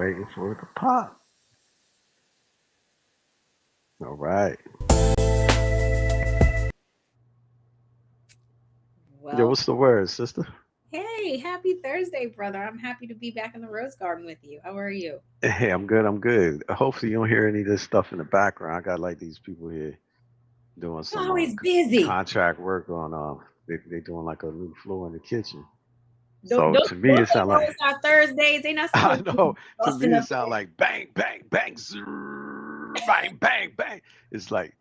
Waiting for it to pop. All right. Yo, Well, what's the word, sister? hey, happy Thursday, brother. I'm happy to be back in the Rose Garden with you. How are you? Hey, I'm good. I'm good. Hopefully, you don't hear any of this stuff in the background. I got like these people here doing You're some always busy. contract work on. They doing like a new floor in the kitchen. Don't So don't to me, don't it they sound know like it's our Thursdays? They not I supposed to know. be To busting me, it up sound like bang, bang, bang, zzzz, bang, bang, bang. It's like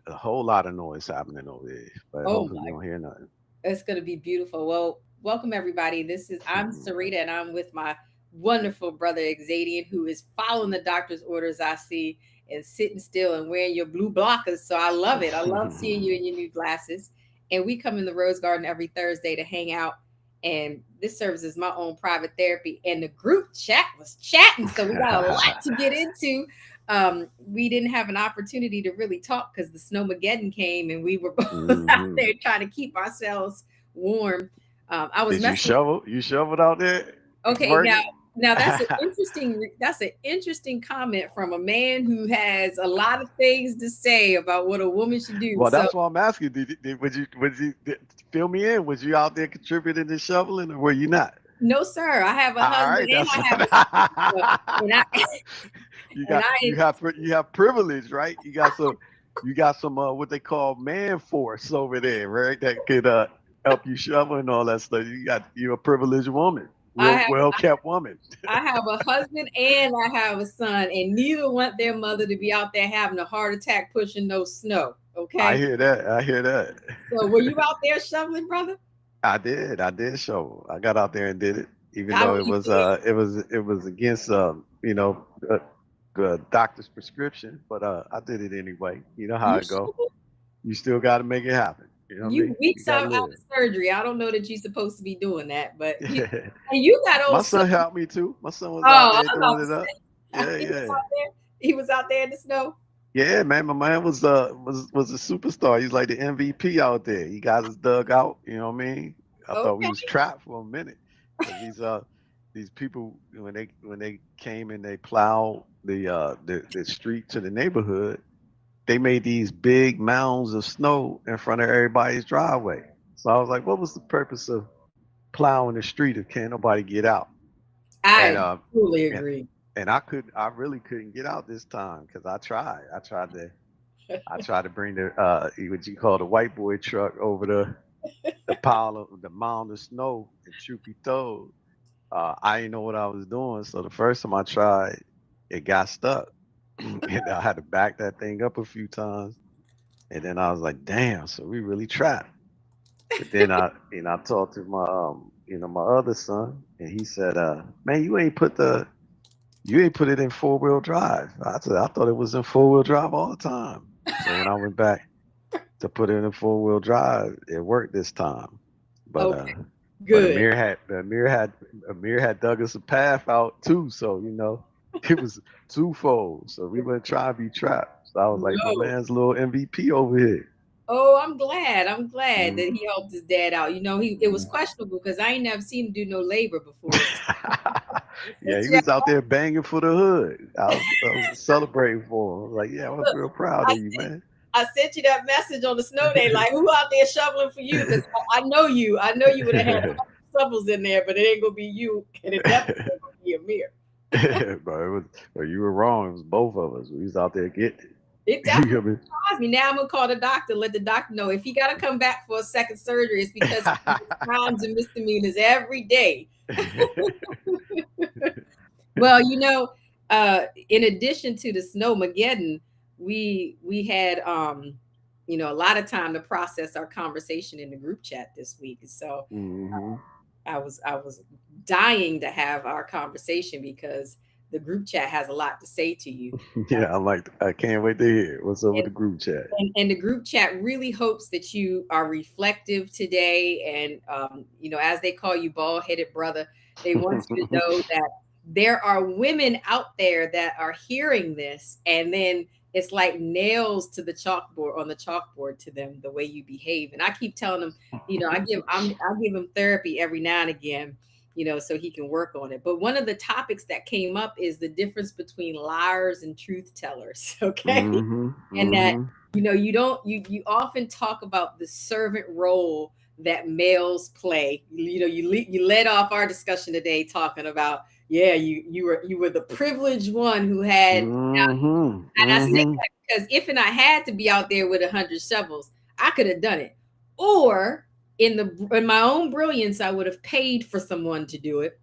a whole lot of noise happening over there. But there. Oh hopefully, you my, don't hear nothing. it's gonna be beautiful. Well, welcome everybody. I'm Sarita and I'm with my wonderful brother Xadian, who is following the doctor's orders I see and sitting still and wearing your blue blockers. So I love it. I love seeing you in your new glasses. And we come in the Rose Garden every Thursday to hang out. And this serves as my own private therapy. And the group chat was chatting. So we got a lot to get into. We didn't have an opportunity to really talk because the snowmageddon came and we were both out hmm there trying to keep ourselves warm. I was Did you messing. shovel? You shoveled out there Okay, working? now that's an interesting comment from a man who has a lot of things to say about what a woman should do. Well, So that's why I'm asking. Fill me in? Was you out there contributing to shoveling, or were you not? no, sir, I have a All husband right, and that's I have a son, and I you and got I you have privilege, right? You got some what they call man force over there, right? That could help you shovel and all that stuff. You're a privileged woman, I real have well kept woman. I have a husband and I have a son, and neither want their mother to be out there having a heart attack pushing no snow. I Okay, hear that. I hear that. so were you out there shoveling, brother? I did. I did shovel. I got out there and did it, even I though you did. it was against the doctor's prescription, but I did it anyway. You know how You it go. shoveled? You still got to make it happen. You know what I You mean? You weeks got to out live. of surgery. I don't know that you're supposed to be doing that, but and you got My old son. son helped me too. My son was out Oh, there I'm about doing to it up. say Yeah, he was yeah. out there. He was out there in the snow. Yeah, man, my man was a superstar. He's like the MVP out there. He got his dug out. You know what I mean? I thought we Okay. was trapped for a minute because these people when they came and they plowed the street to the neighborhood, they made these big mounds of snow in front of everybody's driveway. So I was like, what was the purpose of plowing the street if can't nobody get out? And I truly and agree. I really couldn't get out this time because I tried to bring the what you call the white boy truck over the pile of the mound of snow, and truth be told, I didn't know what I was doing. So the first time I tried, it got stuck, and I had to back that thing up a few times, and then I was like, damn, so we really trapped. But then I talked to my my other son, and he said, man, you ain't put it in 4 wheel drive. I said I thought it was in 4 wheel drive all the time. So when I went back to put it in 4 wheel drive, it worked this time. But Okay, good. Amir had dug us a path out too, so it was twofold. So we were trying to be trapped. So I was like, my No. man's a little MVP over here. Oh, I'm glad. I'm glad that Mhm. he helped his dad out. It was Mhm. questionable because I ain't never seen him do no labor before. So Yeah, he since was out there banging for the hood. I was celebrating for him. I was like, yeah, I was look, real proud I of you, man. I sent you that message on the snow day, like who out there shoveling for you? Because I know you. I know you would have had shovels in there, but it ain't gonna be you, and it definitely ain't gonna be Amir. But you were wrong. It was both of us. We was out there getting It it. You definitely know what surprised me. Now I'm gonna call the doctor, let the doctor know if he got to come back for a second surgery. It's because he commits crimes and misdemeanors every day. I mean? Well, in addition to the snowmageddon, we had a lot of time to process our conversation in the group chat this week. So hmm I was dying to have our conversation because the group chat has a lot to say to you. Yeah, I can't wait to hear what's up with And, the group chat. and the group chat really hopes that you are reflective today. And, as they call you, bald headed brother, they want you to know that there are women out there that are hearing this. And then it's like nails to the chalkboard on the chalkboard to them, the way you behave. And I keep telling them, I give them therapy every now and again. so he can work on it. But one of the topics that came up is the difference between liars and truth tellers. Okay. Mm-hmm. And that, Mm-hmm. you don't, you often talk about the servant role that males play. You led off our discussion today talking about, yeah, you were the privileged one who had. Mm-hmm. And I say Mm-hmm. that because if and I had to be out there with 100 shovels, I could have done it. Or in my own brilliance, I would have paid for someone to do it,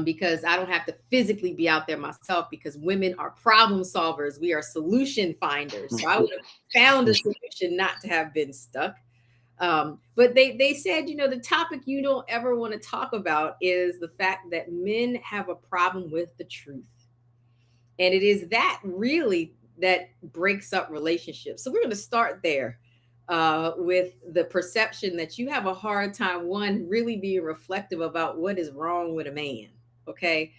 because I don't have to physically be out there myself, because women are problem solvers. We are solution finders. So I would have found a solution not to have been stuck. But they said, the topic you don't ever want to talk about is the fact that men have a problem with the truth. And it is that really that breaks up relationships. So we're going to start there, with the perception that you have a hard time, one, really being reflective about what is wrong with a man. Okay.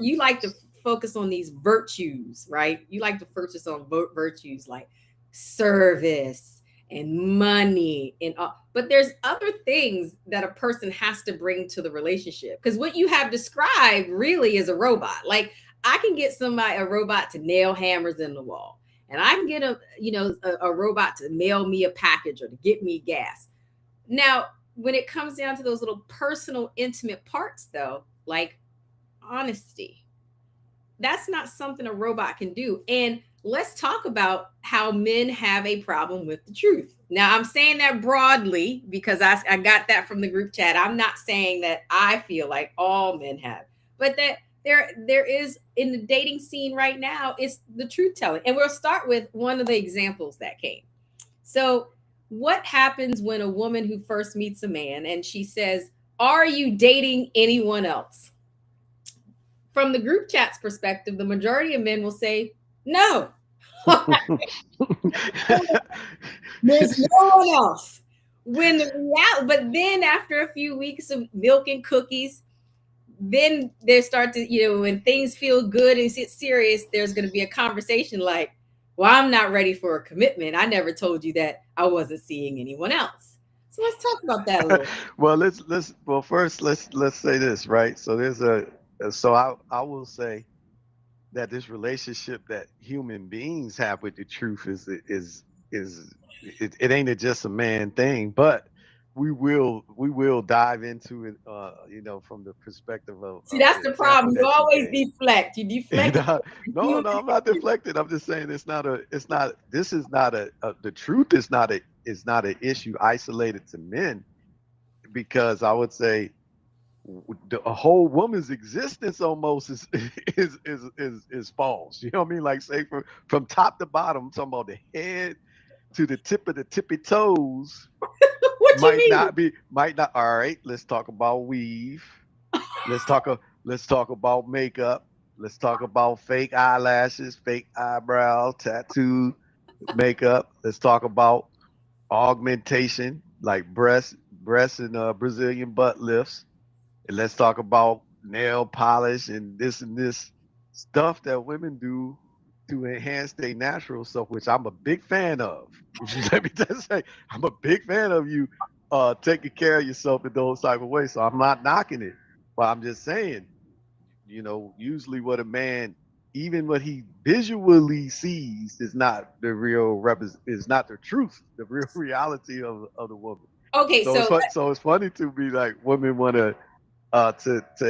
You like to focus on these virtues, right? You like to focus on virtues like service and money and but there's other things that a person has to bring to the relationship, because what you have described really is a robot. Like, I can get a robot to nail hammers in the wall, and I can get a robot to mail me a package or to get me gas. Now, when it comes down to those little personal, intimate parts, though, like honesty, that's not something a robot can do. And let's talk about how men have a problem with the truth. Now, I'm saying that broadly because I got that from the group chat. I'm not saying that I feel like all men have, but that there is in the dating scene right now, it's the truth telling. And we'll start with one of the examples that came. So, what happens when a woman who first meets a man and she says, "Are you dating anyone else?" From the group chat's perspective, the majority of men will say, "No, there's no one else." But then after a few weeks of milk and cookies, then they start to, when things feel good and it's serious, there's going to be a conversation like, "Well, I'm not ready for a commitment. I never told you that I wasn't seeing anyone else." So let's talk about that a little. Well, first let's say this, right? So I will say that this relationship that human beings have with the truth is it ain't just a man thing, but we will dive into it, from the perspective See, of that's the the example problem. You that you always gave. deflect. You deflect. No, no, I'm not deflected. I'm just saying this is not the truth is not an issue isolated to men, because I would say a whole woman's existence almost is is false. You know what I mean? Like, say, from top to bottom, I'm talking about the head to the tip of the tippy toes. What you Might mean? not be, might not. All right, let's talk about weave. Let's talk about makeup. Let's talk about fake eyelashes, fake eyebrows, tattoo, makeup. Let's talk about augmentation, like breast and Brazilian butt lifts. And let's talk about nail polish and this stuff that women do to enhance their natural self, which I'm a big fan of. Let me just say, I'm a big fan of you taking care of yourself in those type of ways. So I'm not knocking it, but I'm just saying, usually what a man, even what he visually sees, is not the is not the truth, the real reality of the woman. Okay, So so it's funny to me, like, women want to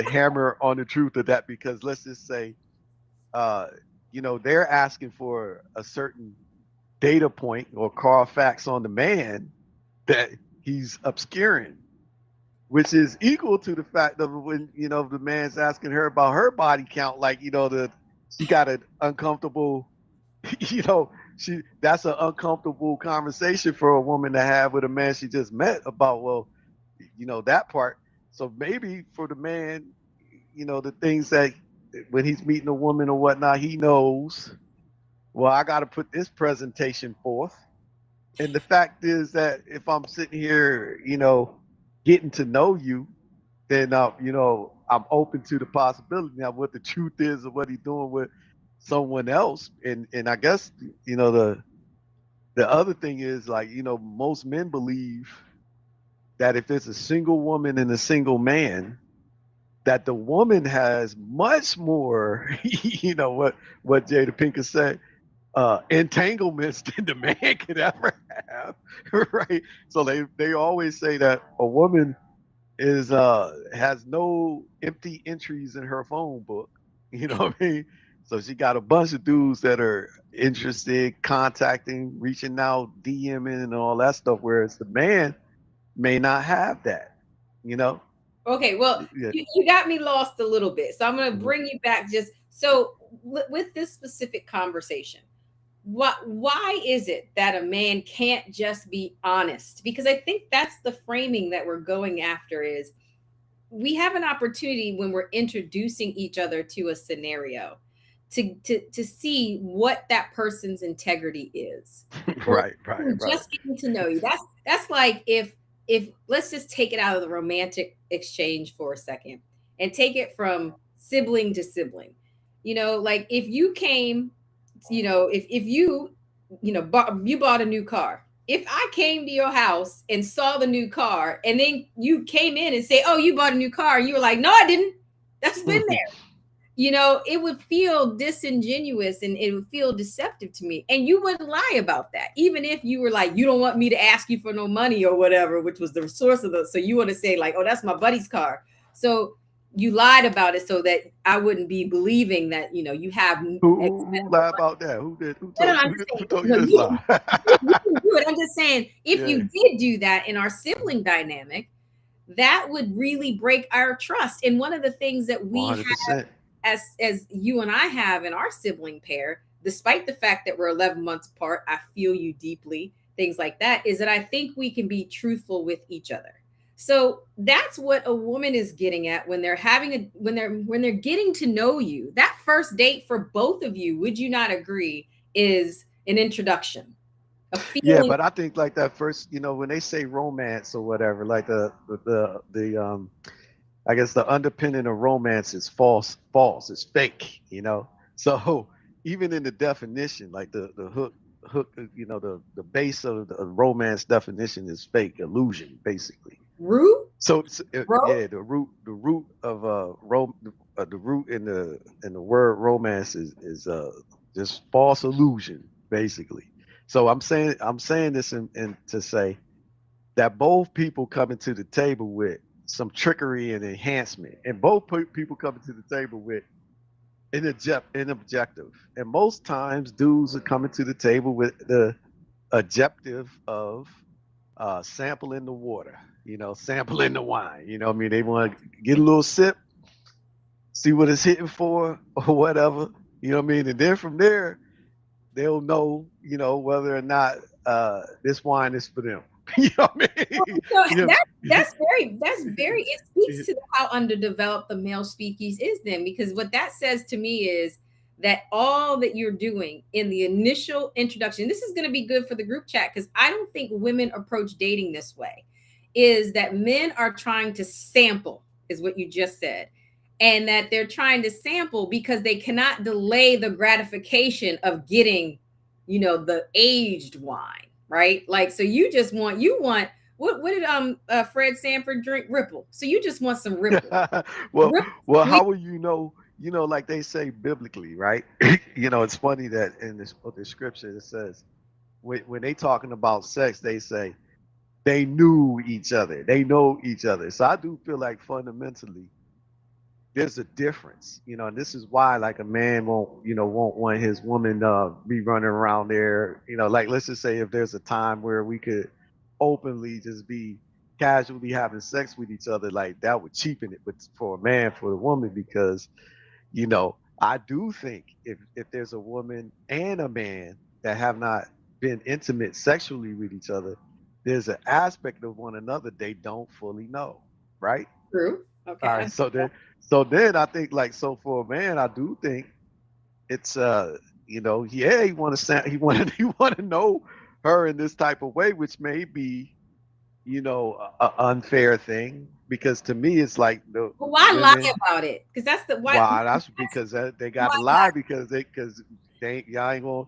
hammer on the truth of that, because let's just say, uh, they're asking for a certain data point or Carfax on the man that he's obscuring, which is equal to the fact of when, the man's asking her about her body count, like, she got an uncomfortable, you know, that's an uncomfortable conversation for a woman to have with a man she just met about, well, that part. So maybe for the man, the things that when he's meeting a woman or whatnot, he knows, well, I got to put this presentation forth. And the fact is that if I'm sitting here, getting to know you, then I'm open to the possibility. Now, what the truth is of what he's doing with someone else, and I guess, the other thing is, like, most men believe that if it's a single woman and a single man, that the woman has much more, what Jada Pinkett said, entanglements than the man could ever have, right? So they always say that a woman is has no empty entries in her phone book. You know what I mean? So she got a bunch of dudes that are interested, contacting, reaching out, DMing, and all that stuff. Whereas the man may not have that. You know? Okay, well, Yeah. you got me lost a little bit. So I'm going to Mhm. bring you back just so with this specific conversation. Why is it that a man can't just be honest? Because I think that's the framing that we're going after is we have an opportunity when we're introducing each other to a scenario to see what that person's integrity is. Well, Right, right, we're right. just getting to know you. That's like if let's just take it out of the romantic exchange for a second and take it from sibling to sibling. Like if you came, if you bought a new car. If I came to your house and saw the new car and then you came in and say, "Oh, you bought a new car." And you were like, "No, I didn't. That's been there." It would feel disingenuous and it would feel deceptive to me. And you wouldn't lie about that. Even if you were like, "You don't want me to ask you for no money or whatever," which was the source of the, so you want to say like, "Oh, that's my buddy's car." So you lied about it so that I wouldn't be believing that, you have Who lied about that? Who did? Who no, told? I'm Who, just who saying, told you no, this lie? you can do it. I'm just saying, if Yeah, you did do that in our sibling dynamic, that would really break our trust. And one of the things that one we hundred have percent. as you and I have in our sibling pair, despite the fact that we're 11 months apart, I feel you deeply, things like that, is that I think we can be truthful with each other. So that's what a woman is getting at when they're having a when they're getting to know you. That first date for both of you, would you not agree, is an introduction, a Yeah, feeling. but I think like that first, when they say romance or whatever, like the I guess the underpinning of romance is false, it's fake. So even in the definition, like the hook, the base of the romance definition is fake, illusion, basically. Root, bro. Yeah, the root of the root in the word romance is just false illusion, basically. So I'm saying this in to say that both people coming to the table with some trickery and enhancement, and both people coming to the table with an objective. And most times, dudes are coming to the table with the objective of sampling the water, sampling the wine. What I mean, they want to get a little sip, see what it's hitting for, or whatever. What I mean, and then from there, they'll know, whether or not this wine is for them. You know what I mean? So You that know, that's very it speaks to how underdeveloped the male species is then, because what that says to me is that all that you're doing in the initial introduction, this is going to be good for the group chat because I don't think women approach dating this way, is that men are trying to sample, is what you just said, and that they're trying to sample because they cannot delay the gratification of getting, the aged wine, right? Like, so you want what did Fred Sanford drink? Ripple. So you just want some Ripple. well, Ripple well, sweet. how will you know? Like they say biblically, right? It's funny that in this book of scripture it says when they talking about sex, they say they knew each other, they know each other. So I do feel like fundamentally there's a difference, and this is why like a man won't want his woman be running around there, like let's just say if there's a time where we could openly just be casually having sex with each other, like that would cheapen it, but for a man, for the woman, because I do think if there's a woman and a man that have not been intimate sexually with each other, there's an aspect of one another they don't fully know, right? True. All Okay. right, so then I think like so for a man, I do think it's yeah, he want to know her in this type of way, which may be a unfair thing, because to me it's like But the why lie women. about it? Because that's the why. Why? That's because they got to lie, because y'all ain't gonna.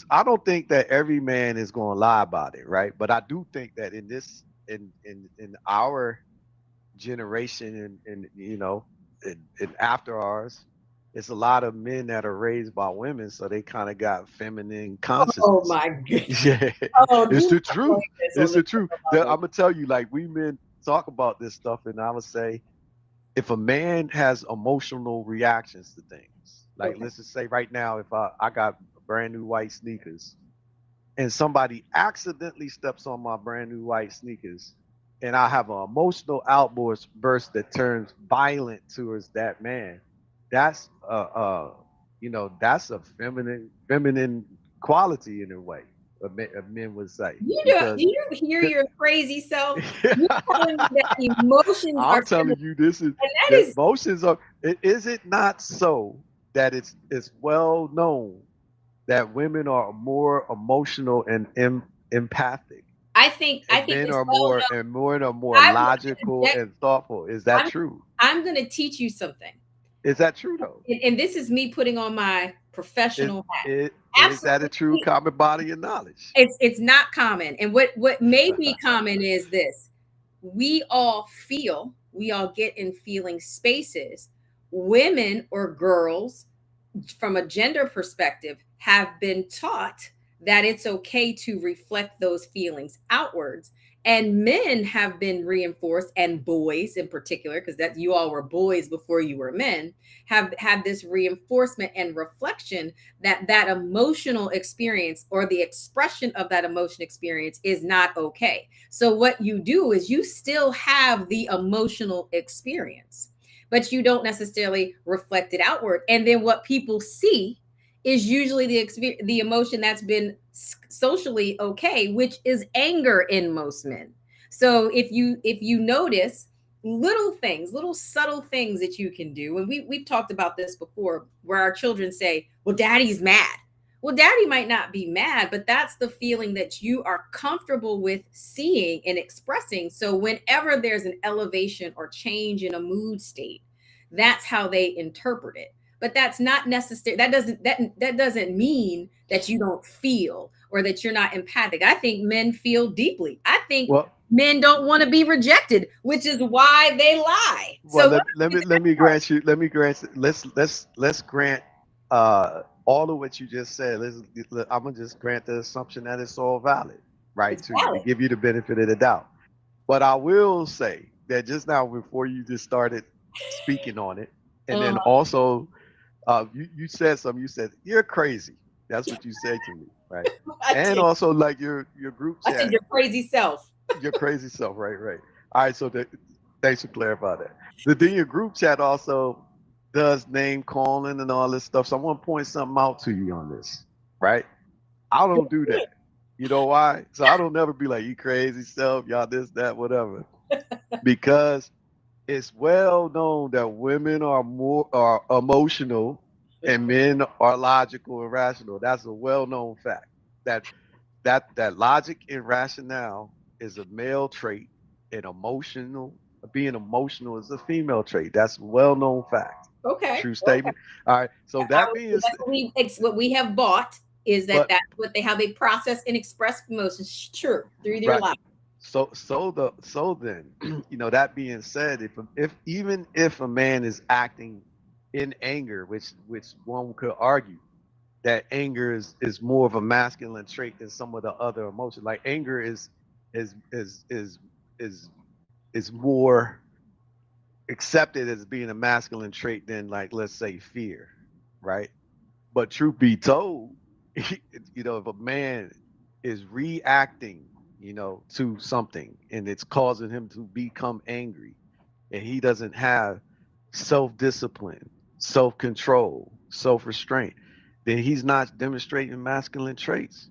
I don't think that every man is gonna lie about it, right? But I do think that in this in our generation and and after ours, it's a lot of men that are raised by women, so they kind of got feminine Oh consciousness. my goodness. Yeah, Oh, it's do the not truth. blame this on It's the the truth. mother. I'm gonna tell you, like we men talk about this stuff, and I would say if a man has emotional reactions to things, like Okay. let's just say right now, if I got brand new white sneakers and somebody accidentally steps on my brand new white sneakers and I have an emotional outburst burst that turns violent towards that man, that's that's a feminine quality in a way, a men would say. Do Because you hear your crazy self? You're telling me that emotions are I'm feminine, telling you, this is and that the is, emotions are. Is it not so that it's well known that women are more emotional and empathic, I and think men it's are well more known. and more I'm going to logical inject. and thoughtful? Is that I'm true? I'm going to teach you something, Is that true though? and this is me putting on my Is professional hat. is that a true Absolutely, common body of knowledge? it's not common. And what may be common is this: we all get in feeling spaces. Women or girls, from a gender perspective, have been taught that it's okay to reflect those feelings outwards. And men have been reinforced, and boys in particular, because that you all were boys before you were men, have had this reinforcement and reflection that that emotional experience or the expression of that emotion experience is not okay. So what you do is you still have the emotional experience, but you don't necessarily reflect it outward. And then what people see is usually the emotion that's been socially okay, which is anger in most men. So if you notice little things, little subtle things that you can do, and we've talked about this before, where our children say, "Well, daddy's mad." Well, daddy might not be mad, but that's the feeling that you are comfortable with seeing and expressing. So whenever there's an elevation or change in a mood state, that's how they interpret it. But that's not necessary. That doesn't mean that you don't feel or that you're not empathic. I think men feel deeply. I think Well, men don't want to be rejected, which is why they lie. well, So what let me grant you. Let me grant. Let's grant all of what you just said. I'm gonna just grant the assumption that it's all valid, right? it's To you, to valid. give you the benefit of the doubt. But I will say that just now, before you just started speaking on it, and then Uh-huh. also you said something. You said you're crazy. That's what you said to me, right? I And did. also like your group I said chat, your crazy self. your crazy self, right? Right. All right. So thanks for clarifying that. Then your group chat also does name calling and all this stuff. So I want to point something out to you on this, right? I don't do that. You know why? So I don't never be like, you crazy self, y'all this, that, whatever. Because it's well known that women are emotional and men are logical and rational. That's a well known fact. That that logic and rationale is a male trait, and being emotional is a female trait. That's a well known fact. Okay. True Okay. statement. All right. So that being That's said, what we have bought is that but that's what they how they process and express emotions. True, through their right. life. So then, that being said, if even if a man is acting in anger, which one could argue that anger is more of a masculine trait than some of the other emotions. Like anger is is is is is more accepted as being a masculine trait than, like, let's say, fear, right? But truth be told, if a man is reacting, to something and it's causing him to become angry, and he doesn't have self-discipline, self-control, self-restraint, then he's not demonstrating masculine traits.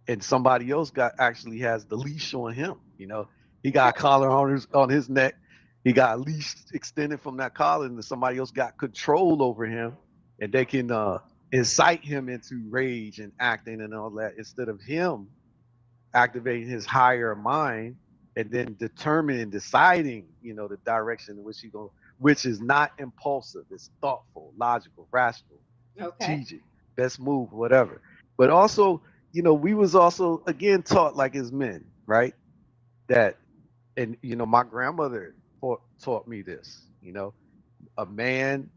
And somebody else got actually has the leash on him. He got a collar on his neck. He got a leash extended from that collar, and somebody else got control over him, and they can incite him into rage and acting and all that, instead of him activating his higher mind and then determining, deciding, the direction in which he go, which is not impulsive. It's thoughtful, logical, rational, Okay. strategic, best move, whatever. But also, we was also again taught, like, as men, right? That and my grandmother taught me this. A man,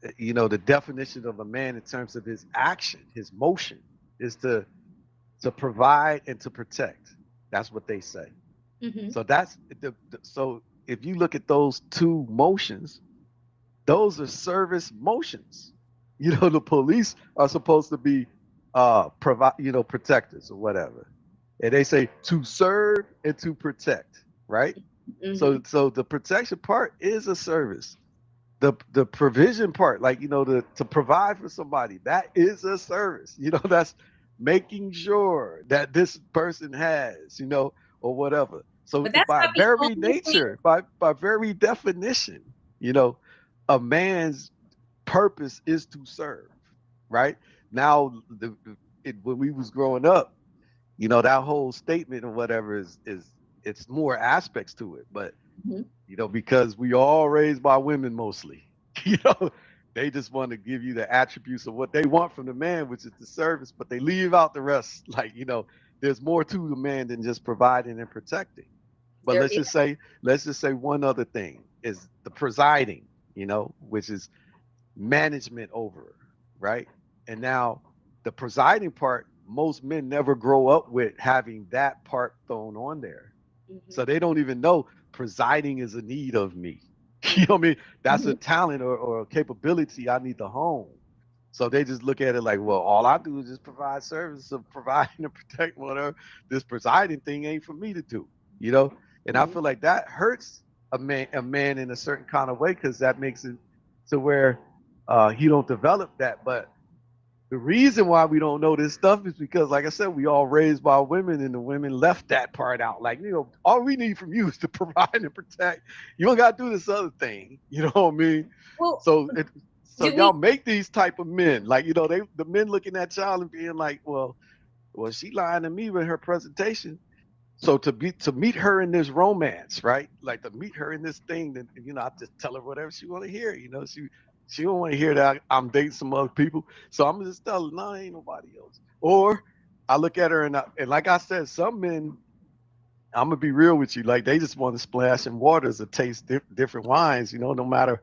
the definition of a man in terms of his action, his motion, is to provide and to protect. That's what they say. Mm-hmm. So that's so if you look at those two motions, those are service motions. The police are supposed to be provide, protectors or whatever. And they say to serve and to protect, right? Mm-hmm. So the protection part is a service. The provision part, like to provide for somebody, that is a service. That's making sure that this person has, or whatever. So But that's by not the very only thing. nature, by very definition, a man's purpose is to serve, right? Now, when we was growing up, that whole statement or whatever is it's more aspects to it, but Mhm. because we all raised by women mostly, you know, they just want to give you the attributes of what they want from the man, which is the service, but they leave out the rest. Like, there's more to the man than just providing and protecting. But There let's just say one other thing is the presiding, which is management over, right? And now the presiding part, most men never grow up with having that part thrown on there. Mhm. So they don't even know presiding is a need of me. You know what I mean? That's a Mhm. talent or a capability I need to hone. So they just look at it like, well, all I do is just provide service of providing and protect whatever. This presiding thing ain't for me to do, you know? And I Mhm. feel like that hurts a man in a certain kind of way because that makes it to where he don't develop that. But the reason why we don't know this stuff is because, like I said, we all raised by women, and the women left that part out. Like, all we need from you is to provide and protect. You don't got to do this other thing. You know what I mean? Well, So, so do y'all we? make these type of men. Like, the men looking at y'all and being like, well, she lying to me with her presentation. So to meet her in this romance, right? Like to meet her in this thing, then I just tell her whatever she want to hear. She don't want to hear that I'm dating some other people. So I'm just tell her, no, ain't nobody else. Or I look at her and like I said, some men, I'm gonna be real with you, like they just want to splash in waters or taste different wines. No matter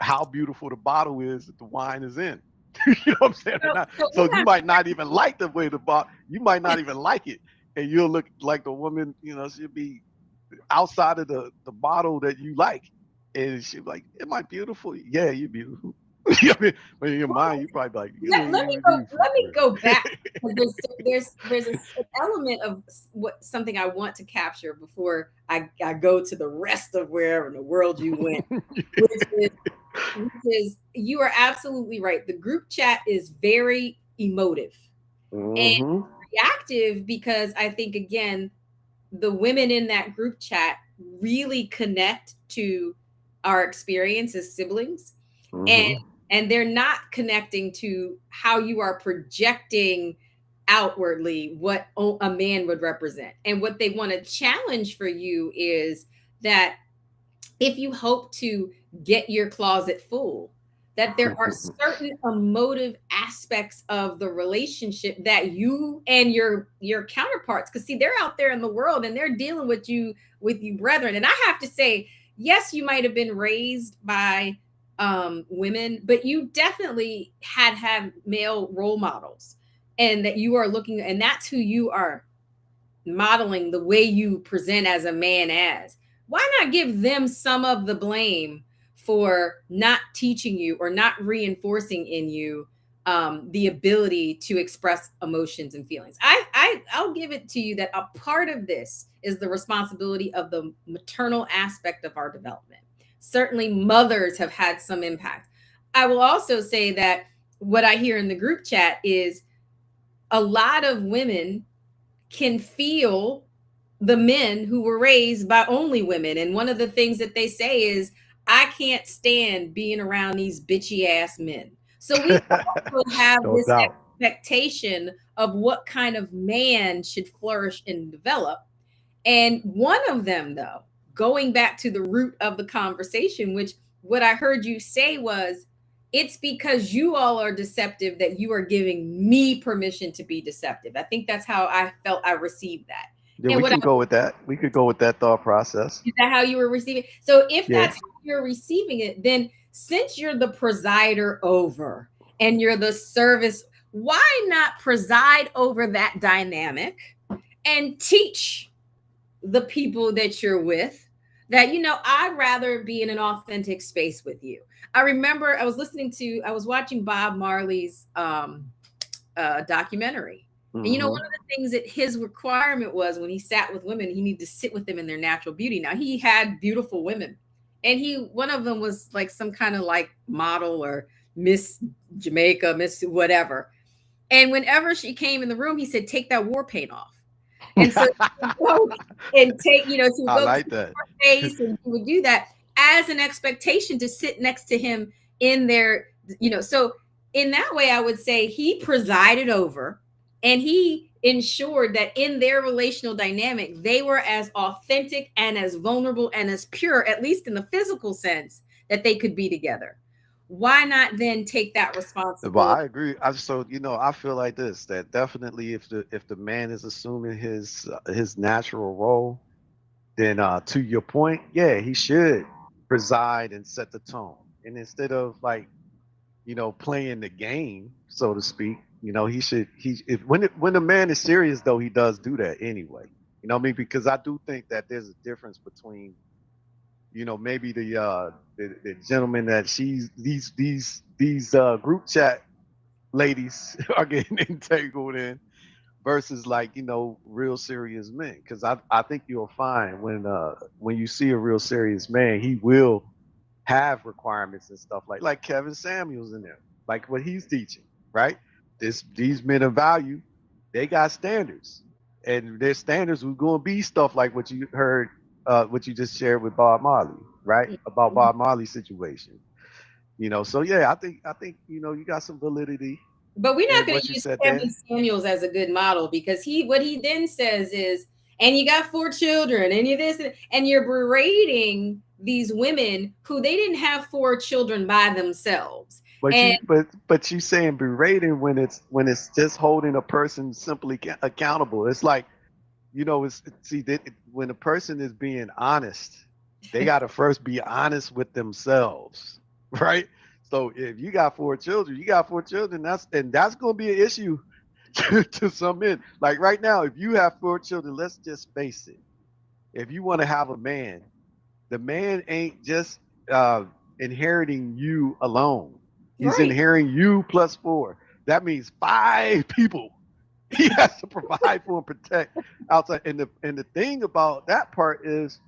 how beautiful the bottle is that the wine is in. You know what I'm saying? Or So, not. so So you might not even like the way the bottle. You might not even like it, and you'll look like the woman. She'll be outside of the bottle that you like, and she'll be like, "Am I beautiful? Yeah, you're beautiful." You know what I mean? But in your mind, you probably be like, "You let, ain't let me even go. beautiful Let for me real." go back. There's an element of what something I want to capture before I go to the rest of wherever in the world you went, which is you are absolutely right. The group chat is very emotive and Mm-hmm. reactive because I think again the women in that group chat really connect to our experience as siblings, and Mm-hmm. they're not connecting to how you are projecting outwardly what a man would represent. And what they want to challenge for you is that if you hope to get your closet full, that there are certain emotive aspects of the relationship that you and your counterparts, because see, they're out there in the world and they're dealing with you brethren. And I have to say, yes, you might have been raised by women, but you definitely had male role models, and that you are looking, and that's who you are modeling the way you present as a man as. Why not give them some of the blame for not teaching you or not reinforcing in you the ability to express emotions and feelings? I'll give it to you that a part of this is the responsibility of the maternal aspect of our development. Certainly mothers have had some impact. I will also say that what I hear in the group chat is a lot of women can feel the men who were raised by only women. And one of the things that they say is, I can't stand being around these bitchy ass men. So we also have No this doubt. expectation of what kind of man should flourish and develop. And one of them, though, going back to the root of the conversation, which what I heard you say was, it's because you all are deceptive that you are giving me permission to be deceptive. I think that's how I felt I received that. Yeah, And we what can go with that. We could go with that thought process. is that how you were receiving? So if Yeah. that's how you're receiving it, then since you're the presider over and you're the service, why not preside over that dynamic and teach the people that you're with that, I'd rather be in an authentic space with you. I remember I was watching Bob Marley's documentary. And one Mm-hmm. of the things that his requirement was when he sat with women, he needed to sit with them in their natural beauty. Now he had beautiful women, and one of them was like some kind of like model or Miss Jamaica, Miss whatever. And whenever she came in the room, he said, "Take that war paint off." And so she would go and she would I go to like that. her face and she would do that as an expectation to sit next to him in their, so in that way, I would say he presided over and he ensured that in their relational dynamic, they were as authentic and as vulnerable and as pure, at least in the physical sense, that they could be together. Why not then take that But responsibility? I agree. I feel like this, that definitely if the man is assuming his natural role, then to your point, yeah, he should preside and set the tone. And instead of like, playing the game, so to speak, he should he if when the man is serious though, he does do that anyway. You know what I mean? Because I do think that there's a difference between, maybe the gentleman that these group chat ladies are getting entangled in versus like, real serious men. Because I think you'll find when you see a real serious man, he will have requirements and stuff like Kevin Samuels in there, like what he's teaching, right? These men of value, they got standards, and their standards was going to be stuff like what you heard, what you just shared with Bob Marley, right? About Bob Marley's situation. So yeah, I think you got some validity But we're not in going what to you use said Kevin there. Samuels as a good model because what he then says is, and you got 4 children, and you this, and you're berating these women who they didn't have 4 children by themselves. But And you saying berating when it's just holding a person simply accountable. It's like, it's see that when a person is being honest, they got to first be honest with themselves, right? So if you got 4 children, you got 4 children. That's going to be an issue to some men. Like right now, if you have 4 children, let's just face it. If you want to have a man, the man ain't just uh, inheriting you alone. He's right, inheriting you plus 4. That means 5 people he has to provide for and protect outside. And the thing about that part is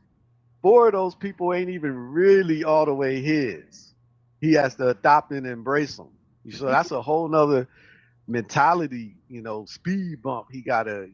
4 of those people ain't even really all the way his. He has to adopt and embrace them. So that's a whole nother mentality, speed bump he gotta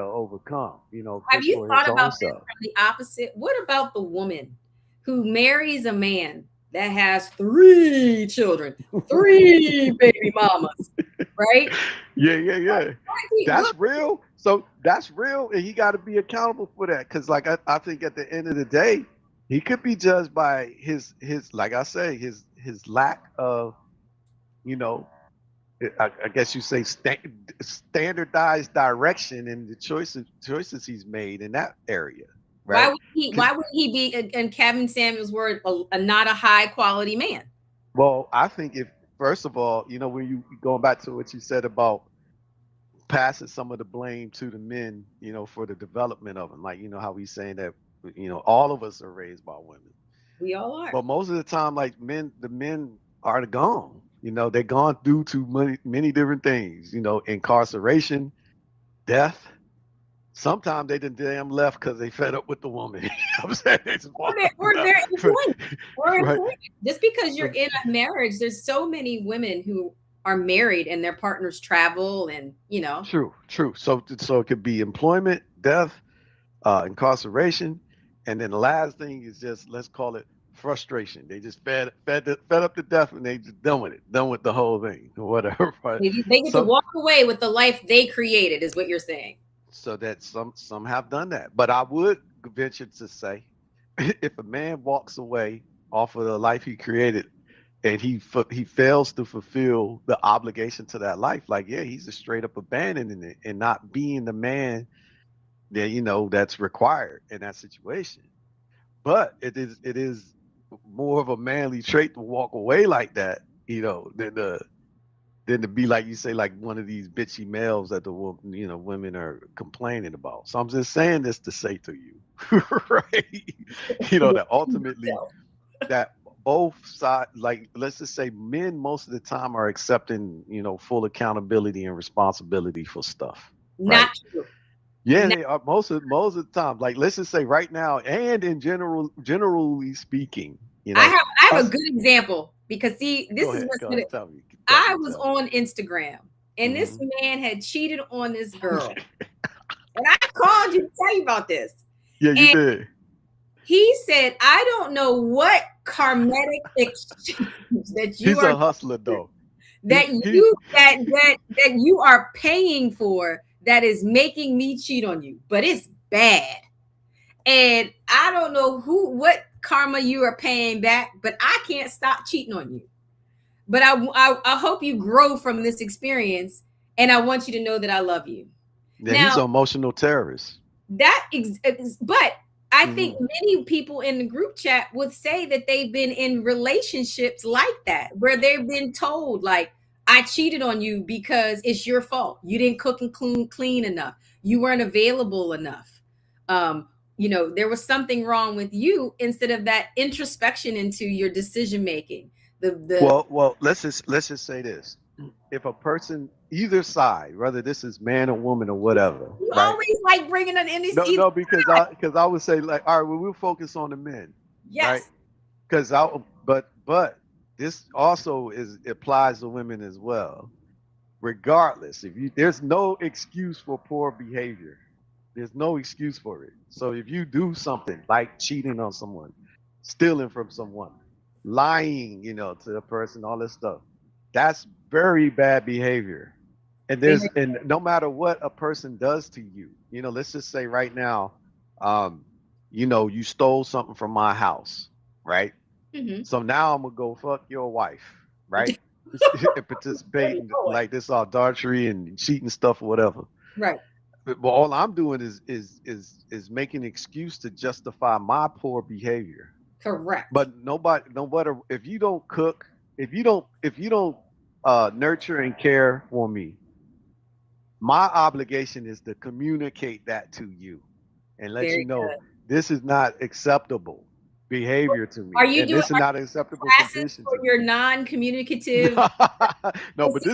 overcome, have push you for his thought own about this self. from the opposite? What about the woman who marries a man that has 3 children, 3 baby mamas, right? Yeah, yeah, yeah. What? That's real. So that's real, and he got to be accountable for that. Because, like, I think at the end of the day, he could be judged by his like I say his lack of, you know, I guess you say standardized direction in the choices he's made in that area, Why right? would he? Why would he be, in Kevin Samuel's word, not a high quality man? Well, I think if first of all, when you going back to what you said about passing some of the blame to the men, for the development of them. Like, how he's saying that, all of us are raised by women. We all are. But most of the time, like the men are gone. They're gone due to many different things, incarceration, death. Sometimes they done damn left because they fed up with the woman. I'm saying they just Or walked they're left. employment. Or Right. employment. Just because you're So in a marriage, there's so many women who are married and their partners travel and true, true. So it could be employment, death, incarceration, and then the last thing is just let's call it frustration. They just fed up to death, and they just done with it, done with the whole thing, or whatever. But they get to some walk away with the life they created, is what you're saying. so that some have done that. But I would venture to say, if a man walks away off of the life he created, and he fails to fulfill the obligation to that life, like yeah, he's a straight up abandoning it and not being the man then that's required in that situation. But it is more of a manly trait to walk away like that, than to be like you say, like one of these bitchy males that women are complaining about. So I'm just saying this to say to you, right? That ultimately that both sides, like let's just say men most of the time are accepting, full accountability and responsibility for stuff, right? Not true. Yeah, Not, they are most of the time. Like let's just say right now, and in generally speaking, I have a us. good example because see, this Go is ahead, what's go gonna. ahead, tell me, tell I me, was tell me. on Instagram and this Hmm. man had cheated on this girl, and I called you to tell you about this. Yeah, you And did. he said, "I don't know what karmatic exchange that you He's are a hustler, though. that He you that you are paying for that is making me cheat on you, but it's bad." And I don't know what karma you are paying back, but I can't stop cheating on you. But I hope you grow from this experience, and I want you to know that I love you. Yeah, he's Now an emotional terrorist. but I think Hmm. many people in the group chat would say that they've been in relationships like that, where they've been told, like, I cheated on you because it's your fault. You didn't cook and clean enough. You weren't available enough. There was something wrong with you instead of that introspection into your decision making. The Well, let's just say this: if a person, either side, whether this is man or woman or whatever, You right? always like bringing an No, NDC. no, because I would say like, all right, well, we'll focus on the men, right? Yes, Because but this also is applies to women as well. Regardless, if you there's no excuse for poor behavior. There's no excuse for it. So if you do something like cheating on someone, stealing from someone, lying, to a person, all this stuff, that's very bad behavior. very. And no matter what a person does to you, let's just say right now, um, you stole something from my house, right? Mhm. So now I'm gonna go fuck your wife, right? And participate Dirty in boy. like this adultery and cheating stuff or whatever. Right. But all I'm doing is making an excuse to justify my poor behavior. Correct. But nobody, if you don't cook, if you don't nurture and care for me, my obligation is to communicate that to you and let you Very know good. this is not acceptable behavior to Are me, you and doing this is not acceptable classes condition for to me. your non-communicative? No, but See,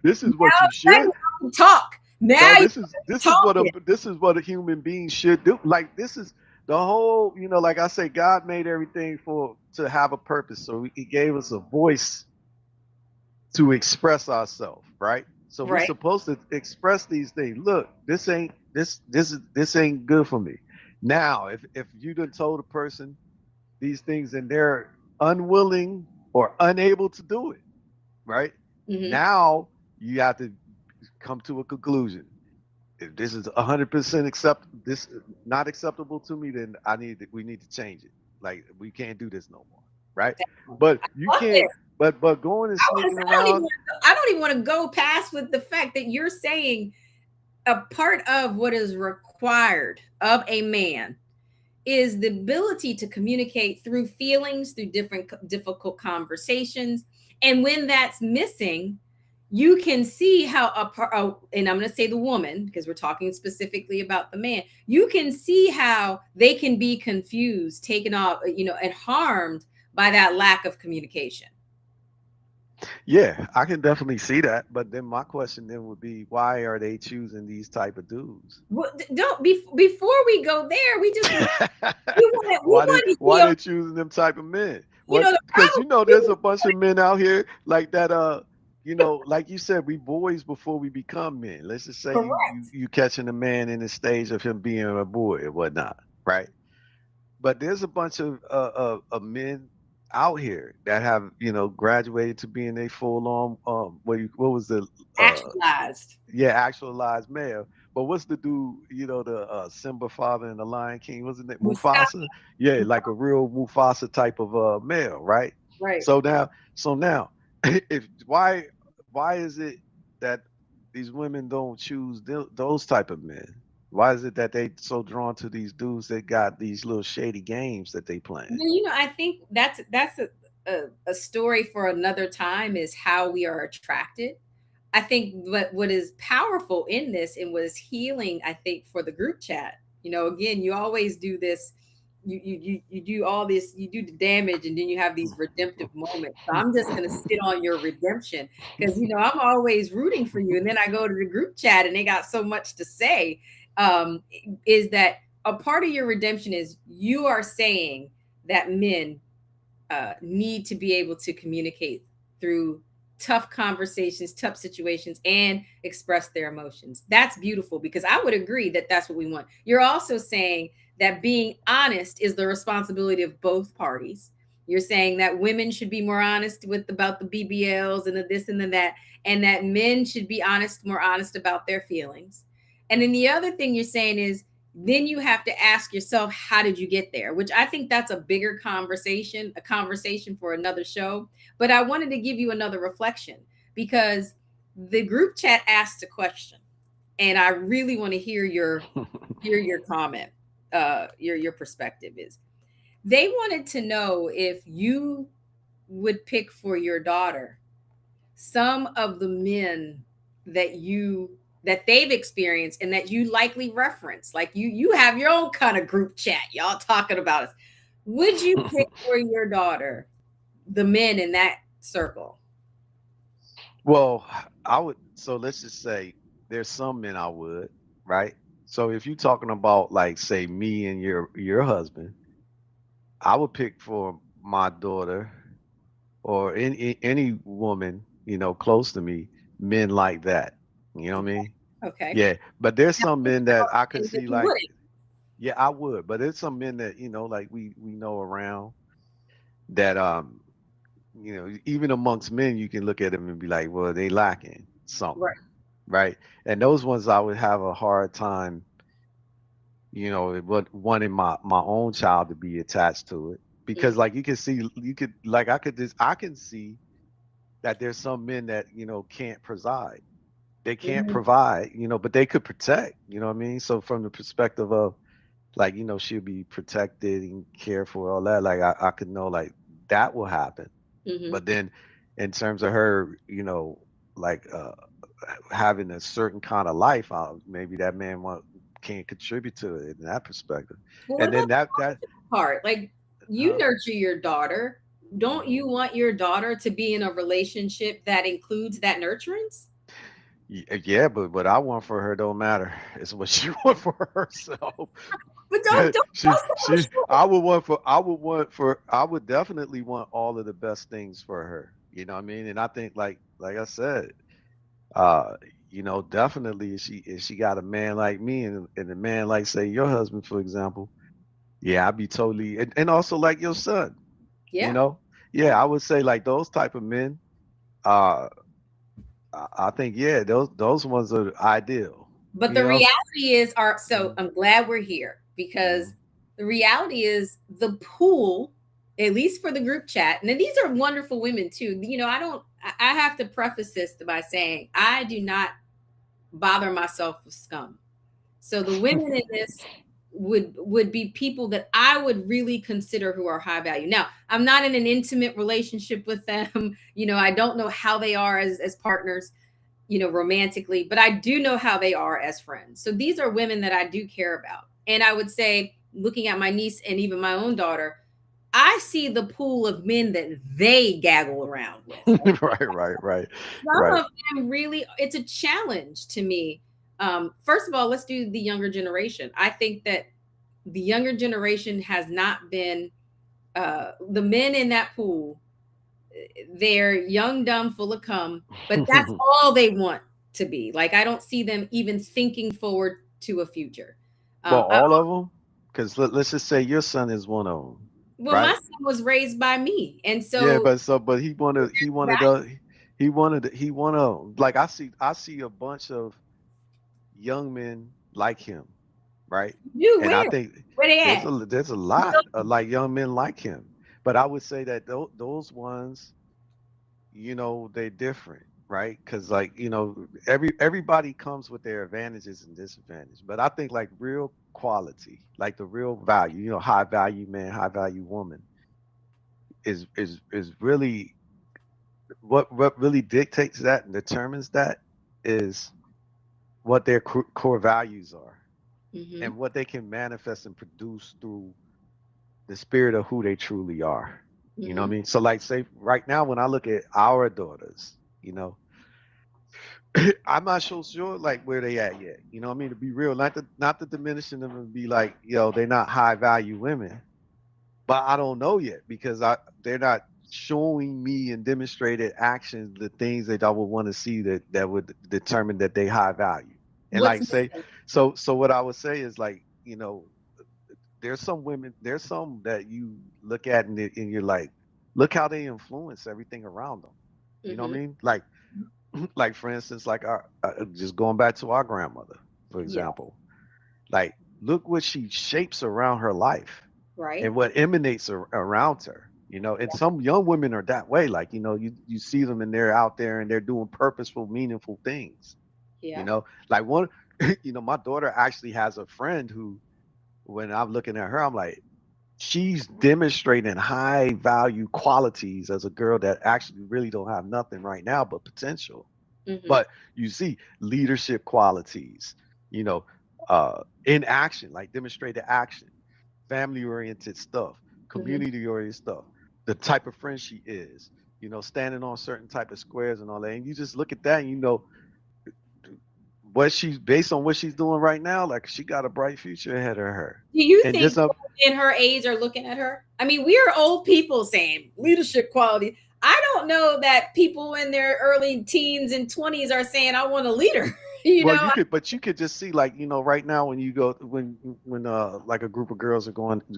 this is what you should. now you talk. No, Now you talking. this is what a human being should do. Like this is the whole, like I say, God made everything for to have a purpose. So he gave us a voice to express ourselves, right? So we're Right. supposed to express these things. Look, this ain't good for me. Now, if you done told a person these things and they're unwilling or unable to do it, right? Hmm. Now you have to come to a conclusion. If this is 100% this not acceptable to me, then we need to change it. Like we can't do this no more, right? But you Love this. can't. But going and sneaking around. I don't even want to go past with the fact that you're saying a part of what is required of a man is the ability to communicate through feelings, through different difficult conversations. And when that's missing, you can see how and I'm going to say the woman because we're talking specifically about the man. You can see how they can be confused, taken off, and harmed by that lack of communication. Yeah, I can definitely see that. But then my question then would be, why are they choosing these type of dudes? Well, don't before we go there, we why they want to why heal. they choosing them type of men? What? The Because problem. there's a bunch of men out here like that. Like you said, we boys before we become men. Let's just say Correct. you catching a man in the stage of him being a boy or whatnot, right? But there's a bunch of men out here that have graduated to being a full on what was the Actualized. yeah, actualized male. But what's the dude, the Simba father in the Lion King, wasn't it Mustafa. Mufasa? Yeah, like a real Mufasa type of male, right? Right. So now, if why is it that these women don't choose those type of men? Why is it that they so drawn to these dudes that got these little shady games that they playing? Well, I think that's a story for another time, is how we are attracted. I think what is powerful in this and was healing, I think, for the group chat. Again, you always do this. You do all this. You do the damage, and then you have these redemptive moments. So I'm just gonna sit on your redemption, because I'm always rooting for you. And then I go to the group chat, and they got so much to say. Um, is that a part of your redemption? Is you are saying that men need to be able to communicate through tough conversations, tough situations, and express their emotions. That's beautiful, because I would agree that that's what we want. You're also saying that being honest is the responsibility of both parties. You're saying that women should be more honest with about the BBLs and the this and the that, and that men should be more honest about their feelings. And then the other thing you're saying is, then you have to ask yourself, how did you get there? Which I think that's a bigger conversation, a conversation for another show. But I wanted to give you another reflection, because the group chat asked a question, and I really want to hear your comment. Your perspective is, they wanted to know if you would pick for your daughter some of the men that they've experienced and that you likely reference. Like, you have your own kind of group chat, y'all talking about us. Would you pick for your daughter the men in that circle? Well, I would. So let's just say there's some men I would, right? So if you're talking about like say me and your husband, I would pick for my daughter or any woman, close to me, men like that. You know what I mean? Okay. Yeah. But there's Now, some think men that about I the could things that see you like, wouldn't. yeah, I would. But there's some men that, like we know around that even amongst men you can look at them and be like, well, they lacking something, Right. right? And those ones I would have a hard time, but wanting my own child to be attached to it. Because Mhm. like I can see that there's some men that, can't preside. They can't Mhm. provide, but they could protect, you know what I mean? So from the perspective of like, she'll be protected and cared for, all that, like I could know like that will happen. Mhm. But then in terms of her, like having a certain kind of life, maybe that man can't contribute to it in that perspective. Well, what And about then that the part? Like, you huh? nurture your daughter. Don't Mhm. you want your daughter to be in a relationship that includes that nurturance? Yeah, but what I want for her don't matter. It's what she want for herself. But don't sell her short. I would definitely want all of the best things for her. You know what I mean? And I think like I said, uh, definitely if she got a man like me and a man like say your husband, for example, yeah, I'd be totally and also like your son, you Yeah. know? Yeah, I would say like those type of men, uh, I think yeah, those ones are ideal, But you the know? reality is, so Mhm, I'm glad we're here, because mhm. the reality is the pool, at least for the group chat, and then these are wonderful women too. I have to preface this by saying I do not bother myself with scum. So the women in this would be people that I would really consider who are high value. Now, I'm not in an intimate relationship with them. I don't know how they are as partners, romantically, but I do know how they are as friends. So these are women that I do care about. And I would say, looking at my niece and even my own daughter, I see the pool of men that they gaggle around with. Right, Some right. of them really, it's a challenge to me. First of all, let's do the younger generation. I think that the younger generation has not been, the men in that pool, they're young, dumb, full of cum, but that's all they want to be. Like, I don't see them even thinking forward to a future. Well, I, all of them, because let's just say your son is one of them, well, my right? son was raised by me, and Yeah, so but he wanted like I see a bunch of young men like him, right? you And I where think where they there's at? a lot of like young men like him. But I would say that those ones, they're different. right? Because like everybody comes with their advantages and disadvantages, but I think like real quality, like the real value, high value man, high value woman, is really what really dictates that and determines that is what their core values are Mm-hmm. and what they can manifest and produce through the spirit of who they truly are. You know what I Mm-hmm. mean? So like say right now when I look at our daughters, I'm not so sure like where they at yet. You know what I mean? To be real, not to diminishing them and be like, they're not high value women. But I don't know yet because they're not showing me in demonstrated actions the things that I would want to see that would determine that they high value. And What's like say, missing? so what I would say is like, there's some women, there's some that you look at and you're like, look how they influence everything around them. You know what Mm-hmm. I mean? Like for instance, like our just going back to our grandmother, for Yeah. example. Like, look what she shapes around her life Right. and what emanates around her. And some young women are that way. Like, you see them and they're out there and they're doing purposeful, meaningful things. Yeah. Like one, my daughter actually has a friend who, when I'm looking at her, I'm like, she's demonstrating high value qualities as a girl that actually really don't have nothing right now but potential. Mm-hmm. But you see leadership qualities, you know, in action, like demonstrated action, family oriented stuff, Mm-hmm. community oriented stuff, the type of friend she is, standing on certain type of squares and all that. And you just look at that and what she's based on what she's doing right now, like she got a bright future ahead of her. Do you And think just people in her age are looking at her? I mean, we are old people saying leadership quality. I don't know that people in their early teens and 20s are saying, I want a leader. you well, know, but you could just see like right now when you go when like a group of girls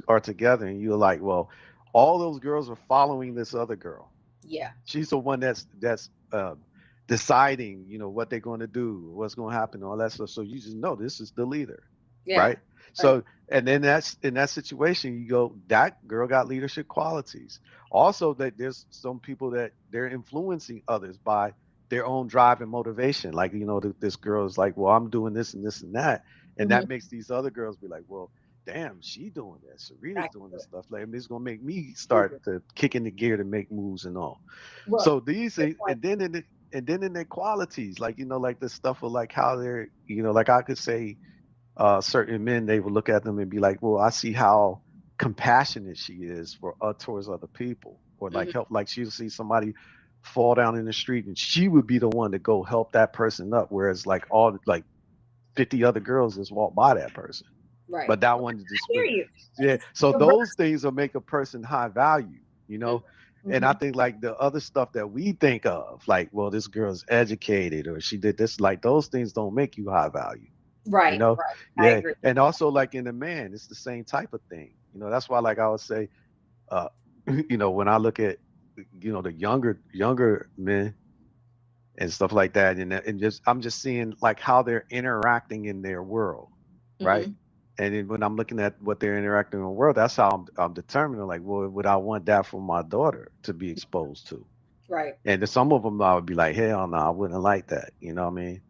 are together and you're like, well, all those girls are following this other girl. yeah. She's the one that's deciding, what they're going to do, what's going to happen, all that stuff. So you just know this is the leader, Yeah. right? Right. So, and then that's in that situation, you go, that girl got leadership qualities. Also, that there's some people that they're influencing others by their own drive and motivation. Like, this girl is like, well, I'm doing this and this and that. And Mm-hmm. that makes these other girls be like, well, damn, she doing this. Sarita's Back doing to this it. stuff. Like, it's gonna make me start to kick in the gear to make moves and all. Well, So these good things, point. and then in their qualities, like like the stuff of like how they're, like I could say, certain men they would look at them and be like, well, I see how compassionate she is for towards other people, or like Mm-hmm. help, like she'll see somebody fall down in the street and she would be the one to go help that person up, whereas like all like 50 other girls just walk by that person, Right. but that I one just hear you. yeah. It's So those reverse. things will make a person high value. And I Mm-hmm. think like the other stuff that we think of, like, well, this girl's educated or she did this, like those things don't make you high value, you Right. know? Right. I Yeah. agree. And also like in a man, it's the same type of thing. That's why like I would say, uh, when I look at the younger men and stuff like that, and just I'm just seeing like how they're interacting in their world, right? Mm-hmm. And then when I'm looking at what they're interacting in the world, that's how I'm determining like, well, would I want that for my daughter to be exposed to? Right. And then some of them I would be like, hell no, I wouldn't like that. You know what I mean?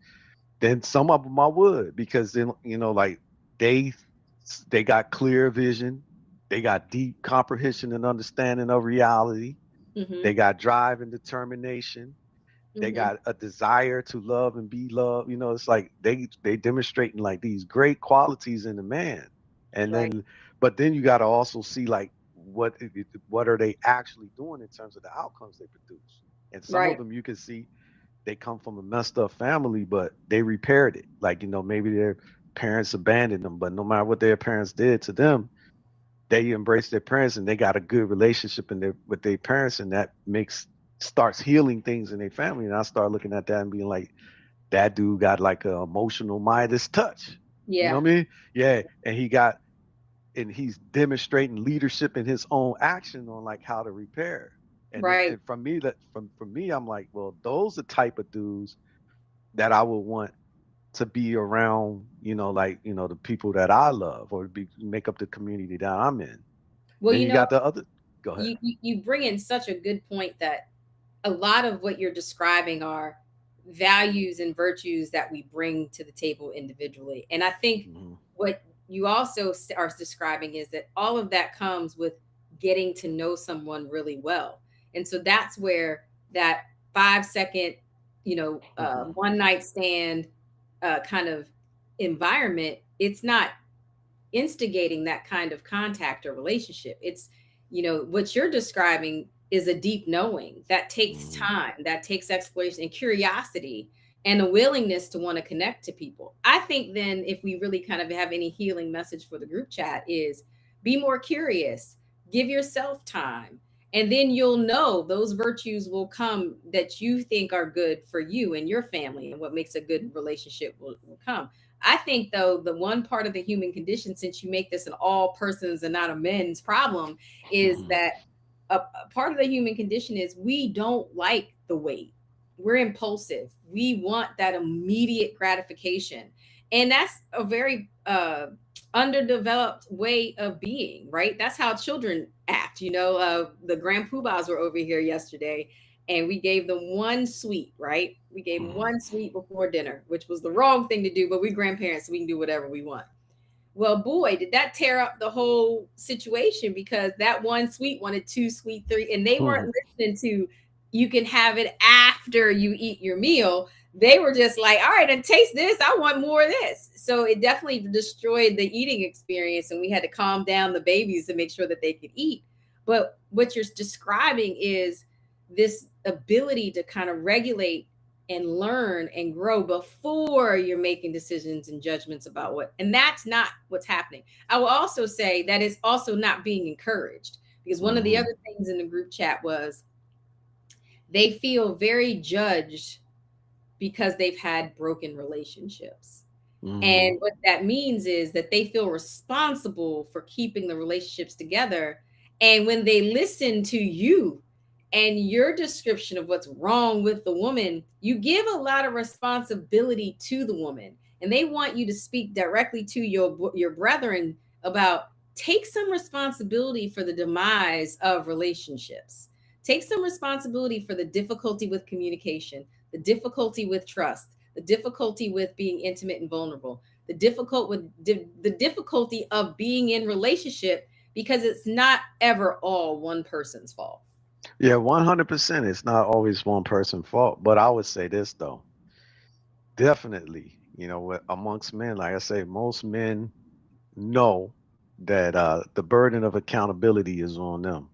Then some of them I would, because then like they they got clear vision, they got deep comprehension and understanding of reality, Mm-hmm. they got drive and determination, they Mm-hmm. got a desire to love and be loved. It's like they demonstrating like these great qualities in the man. And Right. then but then you got to also see like what are they actually doing in terms of the outcomes they produce. And some of Right. them you can see they come from a messed up family, but they repaired it. Like, maybe their parents abandoned them, but no matter what their parents did to them, they embrace their parents and they got a good relationship with their parents, and that makes starts healing things in their family. And I start looking at that and being like, that dude got like an emotional Midas touch. You know Yeah. what I mean? Yeah, and he's demonstrating leadership in his own action on like how to repair. Right. And from me, from me, I'm like, well, those are the type of dudes that I would want to be around. Like the people that I love, or make up the community that I'm in. Well, Then you got the other. Go ahead. you bring in such a good point that a lot of what you're describing are values and virtues that we bring to the table individually. And I think what you also are describing is that all of that comes with getting to know someone really well. And so that's where that 5 second, one night stand kind of environment, it's not instigating that kind of contact or relationship. It's, what you're describing is a deep knowing that takes time, that takes exploration and curiosity and a willingness to want to connect to people. I think then if we really kind of have any healing message for the group chat is be more curious, give yourself time, and then you'll know those virtues will come that you think are good for you and your family, and what makes a good relationship will come. I think, though, the one part of the human condition, since you make this an all persons and not a men's problem, is that a part of the human condition is we don't like the wait. We're impulsive. We want that immediate gratification. And that's a very underdeveloped way of being, right? That's how children act. The grand poobahs were over here yesterday, and we gave them one sweet, right? We gave them one sweet before dinner, which was the wrong thing to do, but we grandparents, so we can do whatever we want. Well, boy, did that tear up the whole situation, because that one sweet wanted two sweet, three, and they weren't listening to, you can have it after you eat your meal. They were just like, all right, and taste this. I want more of this. So it definitely destroyed the eating experience, and we had to calm down the babies to make sure that they could eat. But what you're describing is this ability to kind of regulate and learn and grow before you're making decisions and judgments about what, and that's not what's happening. I will also say that it's also not being encouraged, because one of the other things in the group chat was they feel very judged because they've had broken relationships. And what that means is that they feel responsible for keeping the relationships together. And when they listen to you and your description of what's wrong with the woman, you give a lot of responsibility to the woman. And they want you to speak directly to your brethren about, take some responsibility for the demise of relationships. Take some responsibility for the difficulty with communication, the difficulty with trust, the difficulty with being intimate and vulnerable, the difficulty of being in relationship, because it's not ever all one person's fault. Yeah, 100%. It's not always one person's fault. But I would say this, though. Definitely, amongst men, like I say, most men know that the burden of accountability is on them.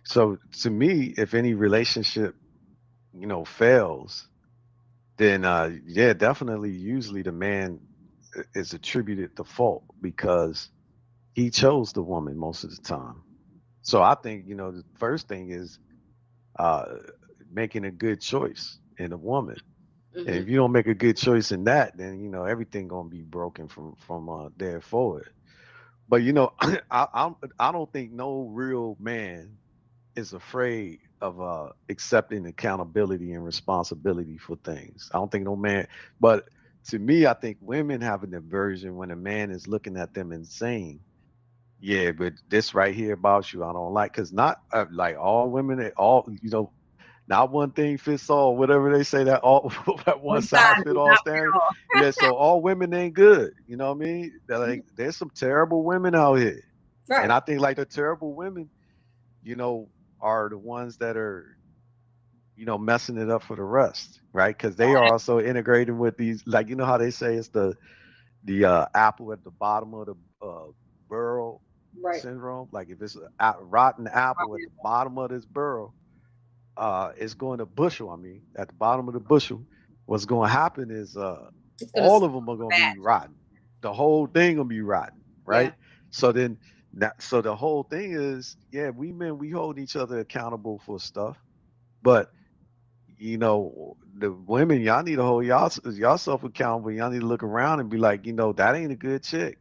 So to me, if any relationship, fails, then yeah, definitely, usually the man is attributed the fault because he chose the woman most of the time. So I think, the first thing is uh, making a good choice in a woman. And if you don't make a good choice in that, then everything gonna be broken from there forward. But I don't think no real man is afraid of accepting accountability and responsibility for things. I don't think no man. But to me, I think women have an aversion when a man is looking at them and saying, "Yeah, but this right here about you, I don't like." Because not like all women, all not one thing fits all. Whatever they say, that all that one One size size fit is all not fit standard. all. Yeah, so all women ain't good. You know what I mean? Like, there's some terrible women out here, and Right. I think like the terrible women, you know, are the ones that are messing it up for the rest, right? Because they are also integrating with these, like how they say it's the apple at the bottom of the burrow Right. syndrome. Like if it's a rotten apple at the bottom of this burrow, it's going to bushel. I mean, at the bottom of the bushel, what's going to happen is It's gonna all smell of them are going to be bad. rotten. The whole thing gonna be rotten, Yeah. right? So then, so the whole thing is, yeah, we men we hold each other accountable for stuff, but the women, y'all need to hold y'all self accountable. Y'all need to look around and be like, that ain't a good chick.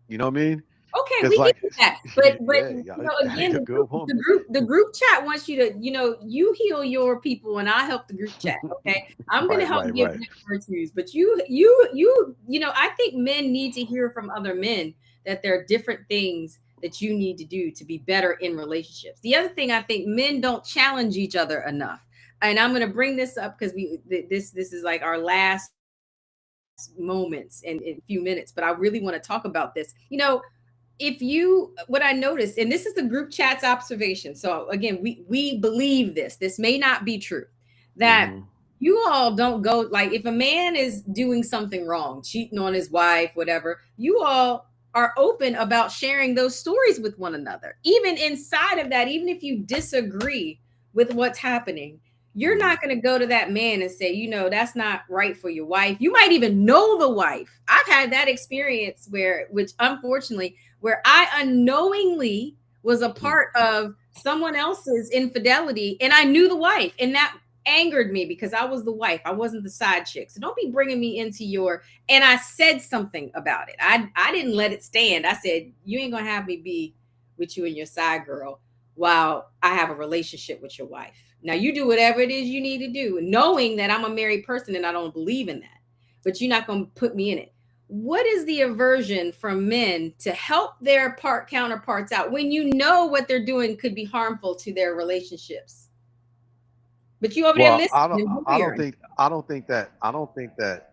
You know what I mean? Okay, It's we get like, that, but yeah, y'all, that again, ain't a good the woman. group the group chat wants you to, you heal your people and I help the group chat. Okay, I'm gonna Right, help right, give right. them virtues, but I think men need to hear from other men that there are different things that you need to do to be better in relationships. The other thing, I think men don't challenge each other enough. and I'm going to bring this up because this is like our last moments in a few minutes, but I really want to talk about this. If you, what I noticed, and this is the group chat's observation. So again, we believe this may not be true, that you all don't go, like, if a man is doing something wrong, cheating on his wife, whatever, you all are open about sharing those stories with one another. Even inside of that, even if you disagree with what's happening, you're not going to go to that man and say, that's not right for your wife. You might even know the wife. I've had that experience which unfortunately, where I unknowingly was a part of someone else's infidelity, and I knew the wife, and that angered me because I was the wife. I wasn't the side chick. So don't be bringing me into and I said something about it. I didn't let it stand. I said, you ain't going to have me be with you and your side girl while I have a relationship with your wife. Now you do whatever it is you need to do, knowing that I'm a married person and I don't believe in that, but you're not going to put me in it. What is the aversion from men to help their counterparts out when you know what they're doing could be harmful to their relationships? But you over there listening. I don't think that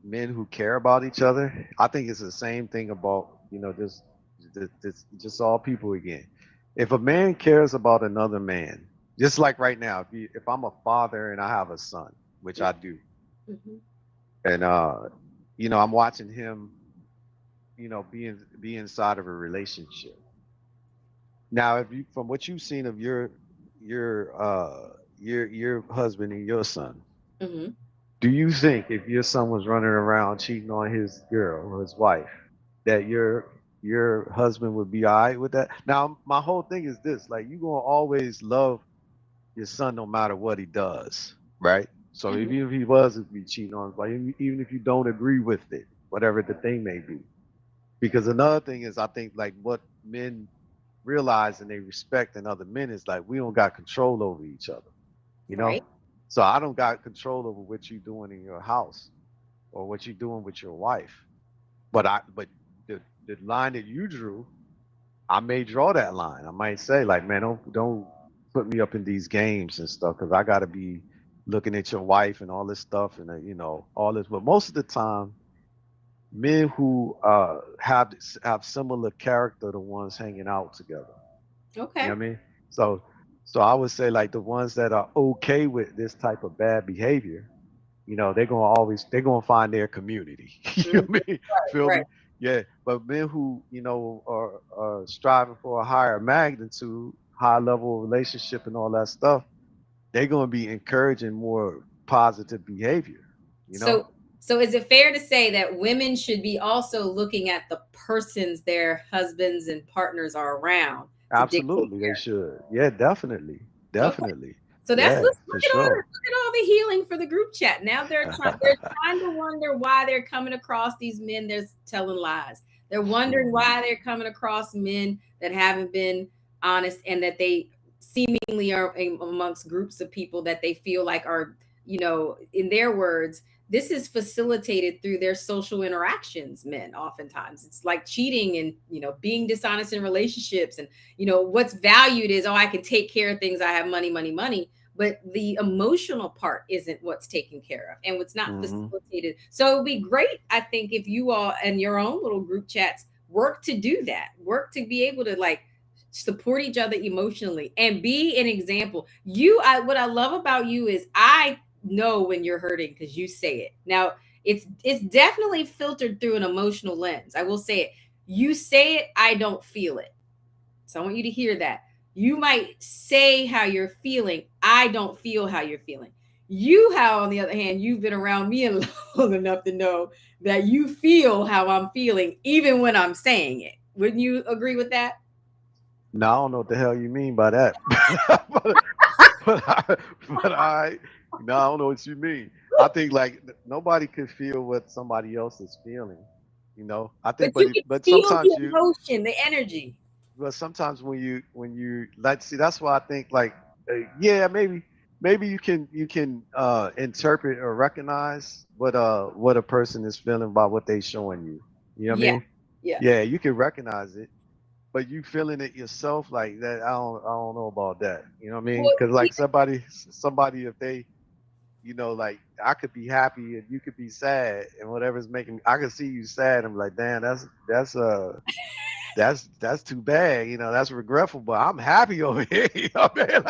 men who care about each other. I think it's the same thing about just all people again. If a man cares about another man, just like right now, if I'm a father and I have a son, which I do, and I'm watching him, be inside of a relationship. Now, if you, from what you've seen of your husband and your son, do you think if your son was running around cheating on his girl or his wife, that your husband would be all right with that? Now, my whole thing is this: like, you gonna always love your son no matter what he does, right? So even if he was to be cheating on his wife, even if you don't agree with it, whatever the thing may be, because another thing is, I think, like, what men realize and they respect in other men is, like, we don't got control over each other, Right. So I don't got control over what you're doing in your house or what you're doing with your wife. But the line that you drew, I may draw that line. I might say, like, man, don't put me up in these games and stuff, because I got to be looking at your wife and all this stuff and all this. But most of the time, men who have similar character, the ones hanging out together. You Okay. know what I mean? So I would say, like, the ones that are okay with this type of bad behavior, they're gonna find their community. You know what I mean? Feel Right. me? Yeah. But men who, are striving for a higher magnitude, high level of relationship and all that stuff, they're gonna be encouraging more positive behavior, you know? So is it fair to say that women should be also looking at the persons their husbands and partners are around to dictate Absolutely, they should. Yeah, definitely. Okay. Definitely. So that's Yeah, look for at all sure. the healing for the group chat. Now they're trying to wonder why they're coming across these men they're telling lies. They're wondering why they're coming across men that haven't been honest, and that they seemingly are amongst groups of people that they feel like are, in their words, this is facilitated through their social interactions. Men oftentimes, it's like cheating and being dishonest in relationships, and what's valued is, oh, I can take care of things, I have money, but the emotional part isn't what's taken care of and what's not facilitated. So it would be great, I think, if you all and your own little group chats work to do that, work to be able to, like, support each other emotionally and be an example. What I love about you is I know when you're hurting because you say it. Now, it's definitely filtered through an emotional lens. I will say it. You say it, I don't feel it. So I want you to hear that. You might say how you're feeling, I don't feel how you're feeling. On the other hand, you've been around me long enough to know that you feel how I'm feeling, even when I'm saying it. Wouldn't you agree with that? No, I don't know what the hell you mean by that. but, but, I, but I, no, I don't know what you mean. I think, like, nobody could feel what somebody else is feeling. I But think, you can but feel sometimes the emotion, the energy. but sometimes when you like, see, that's why I think, like, yeah, maybe you can interpret or recognize what a person is feeling by what they showing you. You know what I Yeah. mean? Yes. Yeah, you can recognize it. but you feeling it yourself like that. I don't know about that. You know what I mean? Well, Because like somebody, if they, like I could be happy and you could be sad, and whatever's making me, I could see you sad. I'm like, damn, that's too bad. That's regretful. But I'm happy over here. You know what I mean?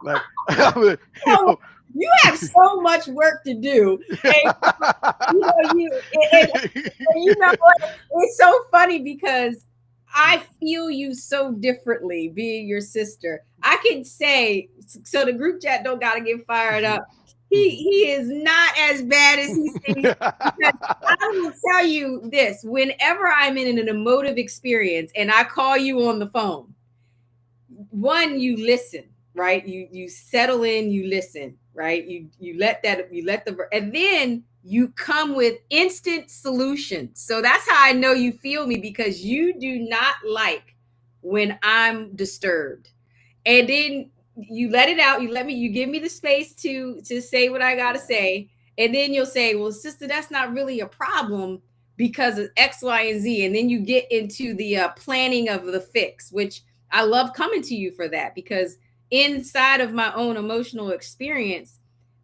Like, I mean, you know, know. you have so much work to do, and you know what? It's so funny because I feel you so differently being your sister. I can say, so the group chat don't gotta get fired up. He is not as bad as he seems. Because I will tell you this: whenever I'm in an emotive experience and I call you on the phone, one, you listen, right? You settle in, you listen, right? You let the and then you come with instant solutions. So that's how I know you feel me, because you do not like when I'm disturbed. And then you let it out, you give me the space to say what I gotta say. And then you'll say, well, sister, that's not really a problem because of X, Y, and Z. And then you get into the planning of the fix, which I love coming to you for that, because inside of my own emotional experience,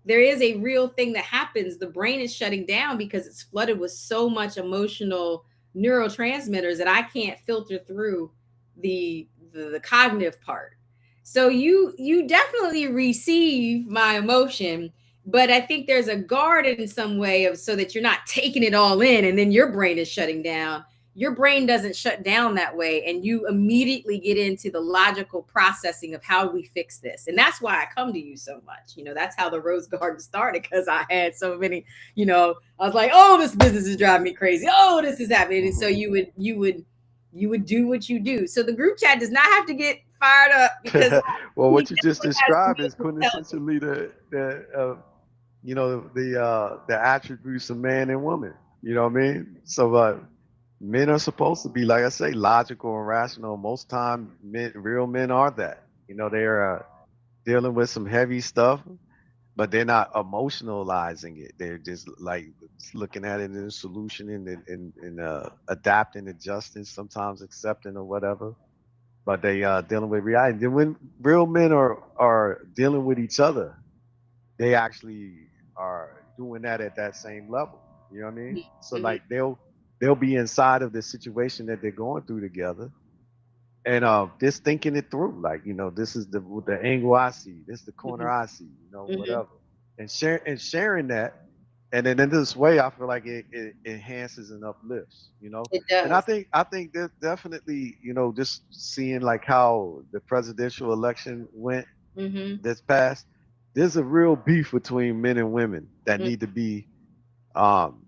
there is a real thing that happens. The brain is shutting down because it's flooded with so much emotional neurotransmitters that I can't filter through the cognitive part. So you definitely receive my emotion, but I think there's a guard in some way of, so that you're not taking it all in and then your brain is shutting down. Your brain doesn't shut down that way, and you immediately get into the logical processing of how we fix this. And that's why I come to you so much. That's how the Rose Garden started, because I had so many, I was like, oh, this business is driving me crazy, oh, this is happening. And so you would do what you do. So the group chat does not have to get fired up, because Well, he what you just definitely has described is some intelligence. quintessentially the attributes of man and woman. You know what I mean? So, men are supposed to be, like I say, logical and rational. Most time, real men are that. They're dealing with some heavy stuff, but they're not emotionalizing it. They're just like looking at it in a solution, and adapting, adjusting, sometimes accepting or whatever. But they dealing with reality. Then when real men are dealing with each other, they actually are doing that at that same level. You know what I mean? So Mhm. like they'll be inside of the situation that they're going through together, and just thinking it through. Like, this is the angle I see, this is the corner Mhm. I see, Mhm. whatever, and sharing that. And then in this way, I feel like it enhances and uplifts. It And I does. think I think that definitely, just seeing like how the presidential election went Mhm. this past, there's a real beef between men and women that Mm. need to be um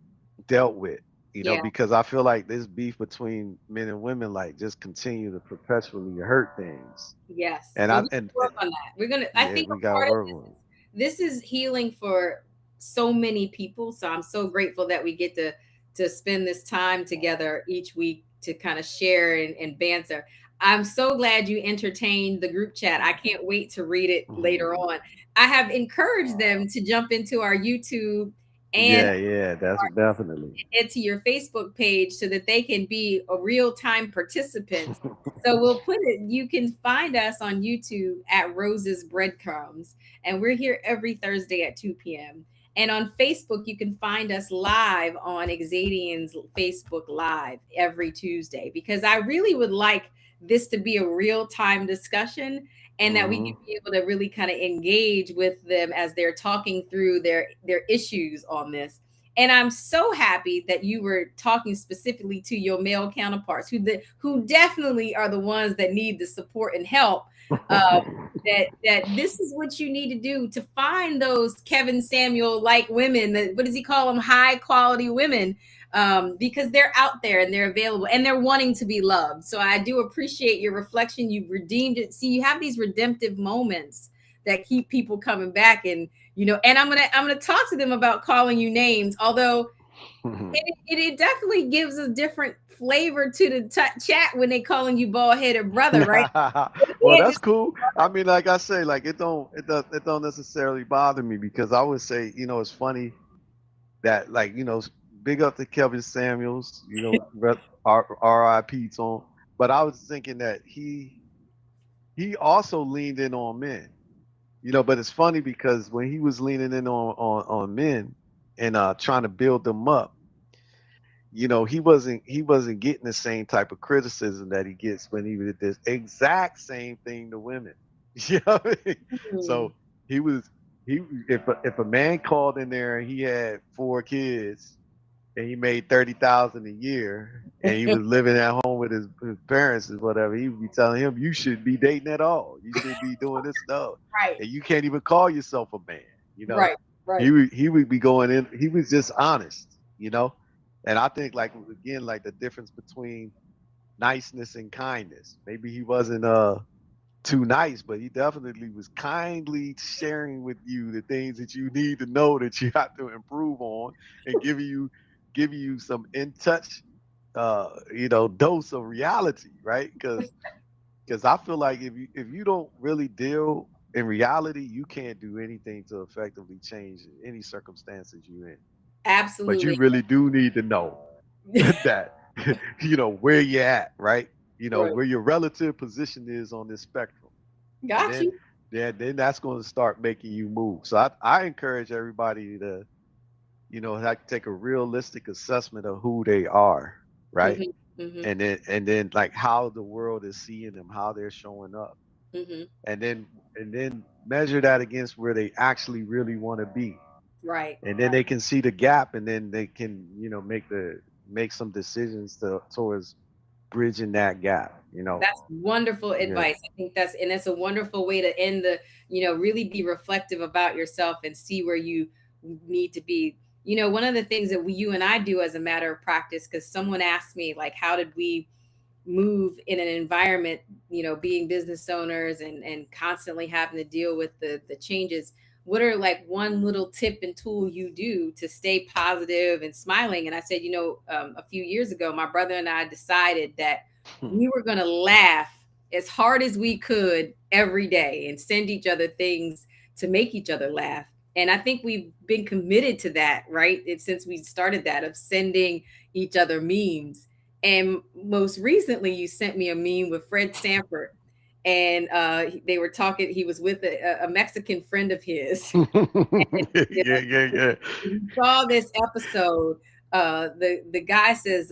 dealt with. Yeah. Because I feel like this beef between men and women like just continue to perpetually hurt things. Yes. And Well, I we and, can work and on that. I yeah, think we a gotta part of work on this is healing for so many people. So I'm so grateful that we get to spend this time together each week to kind of share and banter. I'm so glad you entertained the group chat. I can't wait to read it later it. on. I have encouraged them to jump into our YouTube and Yeah, that's definitely. to your Facebook page so that they can be a real time participant. So we'll put it, you can find us on YouTube at Rose's Breadcrumbs, and we're here every Thursday at 2 p.m. And on Facebook, you can find us live on Exadian's Facebook Live every Tuesday, because I really would like this to be a real time discussion, and that we Hmm. can be able to really kind of engage with them as they're talking through their issues on this. And I'm so happy that you were talking specifically to your male counterparts, who definitely are the ones that need the support and help. Uh, that this is what you need to do to find those Kevin Samuel like women. That, what does he call them? High quality women, because they're out there and they're available and they're wanting to be loved. So I do appreciate your reflection. You've redeemed it. See, you have these redemptive moments that keep people coming back, and I'm gonna talk to them about calling you names, although it definitely gives a different flavor to the chat when they calling you bald headed brother, right? Well, Yeah, that's just cool. I mean, like I say, like it don't necessarily bother me, because I would say, it's funny that, like, big up to Kevin Samuels, R.I.P. to him. but I was thinking that he also leaned in on men, but it's funny because when he was leaning in on men and trying to build them up, he wasn't getting the same type of criticism that he gets when he did this exact same thing to women. You know what I mean? Mhm. So he was he if a man called in there and he had 4 kids and he made 30,000 a year and he was living at home with his parents or whatever, he would be telling him, you shouldn't be dating at all. You should be doing this stuff. Right, And you can't even call yourself a man, you know. right, right. He would be going in, he was just honest. And I think like again, like the difference between niceness and kindness. Maybe he wasn't too nice, but he definitely was kindly sharing with you the things that you need to know that you have to improve on, and giving you some in touch dose of reality, right? Because I feel like if you don't really deal in reality, you can't do anything to effectively change any circumstances you're in. But you Absolutely. really do need to know that where you're at, right? Right. Where your relative position is on this spectrum. And Got then you. then that's going to start making you move. So I encourage everybody to have to take a realistic assessment of who they are, right? Hmm. Hmm. And then like how the world is seeing them, how they're showing up, Hmm. and then measure that against where they actually really want to be, Right. and then they can see the gap, and then they can make some decisions towards bridging that gap. That's wonderful Yeah. advice. I think that's a wonderful way to end really be reflective about yourself and see where you need to be. One of the things that you and I do as a matter of practice, because someone asked me, like, how did we move in an environment, being business owners and constantly having to deal with the changes. What are like one little tip and tool you do to stay positive and smiling? And I said, a few years ago, my brother and I decided that Hmm. we were going to laugh as hard as we could every day and send each other things to make each other laugh. And I think we've been committed to that, right? Since we started that, of sending each other memes. And most recently, you sent me a meme with Fred Sanford, and they were talking. He was with a Mexican friend of his. And, Yeah, yeah, yeah. we saw this episode. The guy says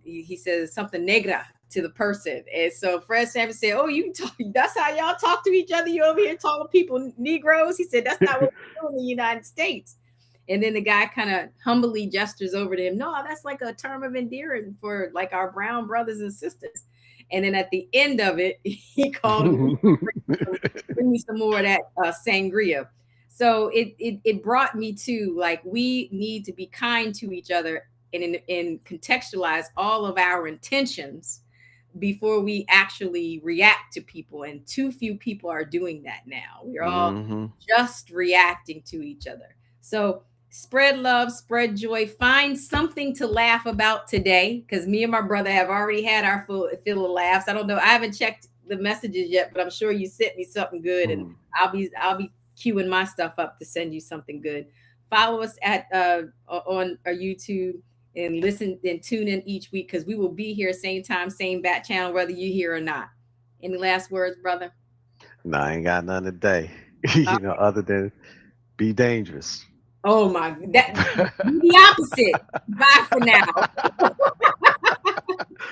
he says something negra to the person, and so Fred Sanford said, "Oh, you talk. That's how y'all talk to each other. You over here calling people Negroes." He said, "That's not what we do in the United States." And then the guy kind of humbly gestures over to him. No, that's like a term of endearment for like our brown brothers and sisters. And then at the end of it, he called him, bring me some more of that sangria. So it brought me to, like, we need to be kind to each other and contextualize all of our intentions before we actually react to people. And too few people are doing that now. We're all Hmm. just reacting to each other. So spread love, spread joy, find something to laugh about today, because me and my brother have already had our fill of laughs. I don't know, I haven't checked the messages yet, but I'm sure you sent me something good, and I'll be queuing my stuff up to send you something good. Follow us at on our YouTube, and listen and tune in each week, because we will be here same time, same bat channel, whether you're here or not. Any last words, brother? No, I ain't got none today. Uh, Other than be dangerous. oh my, that the opposite. Bye for now.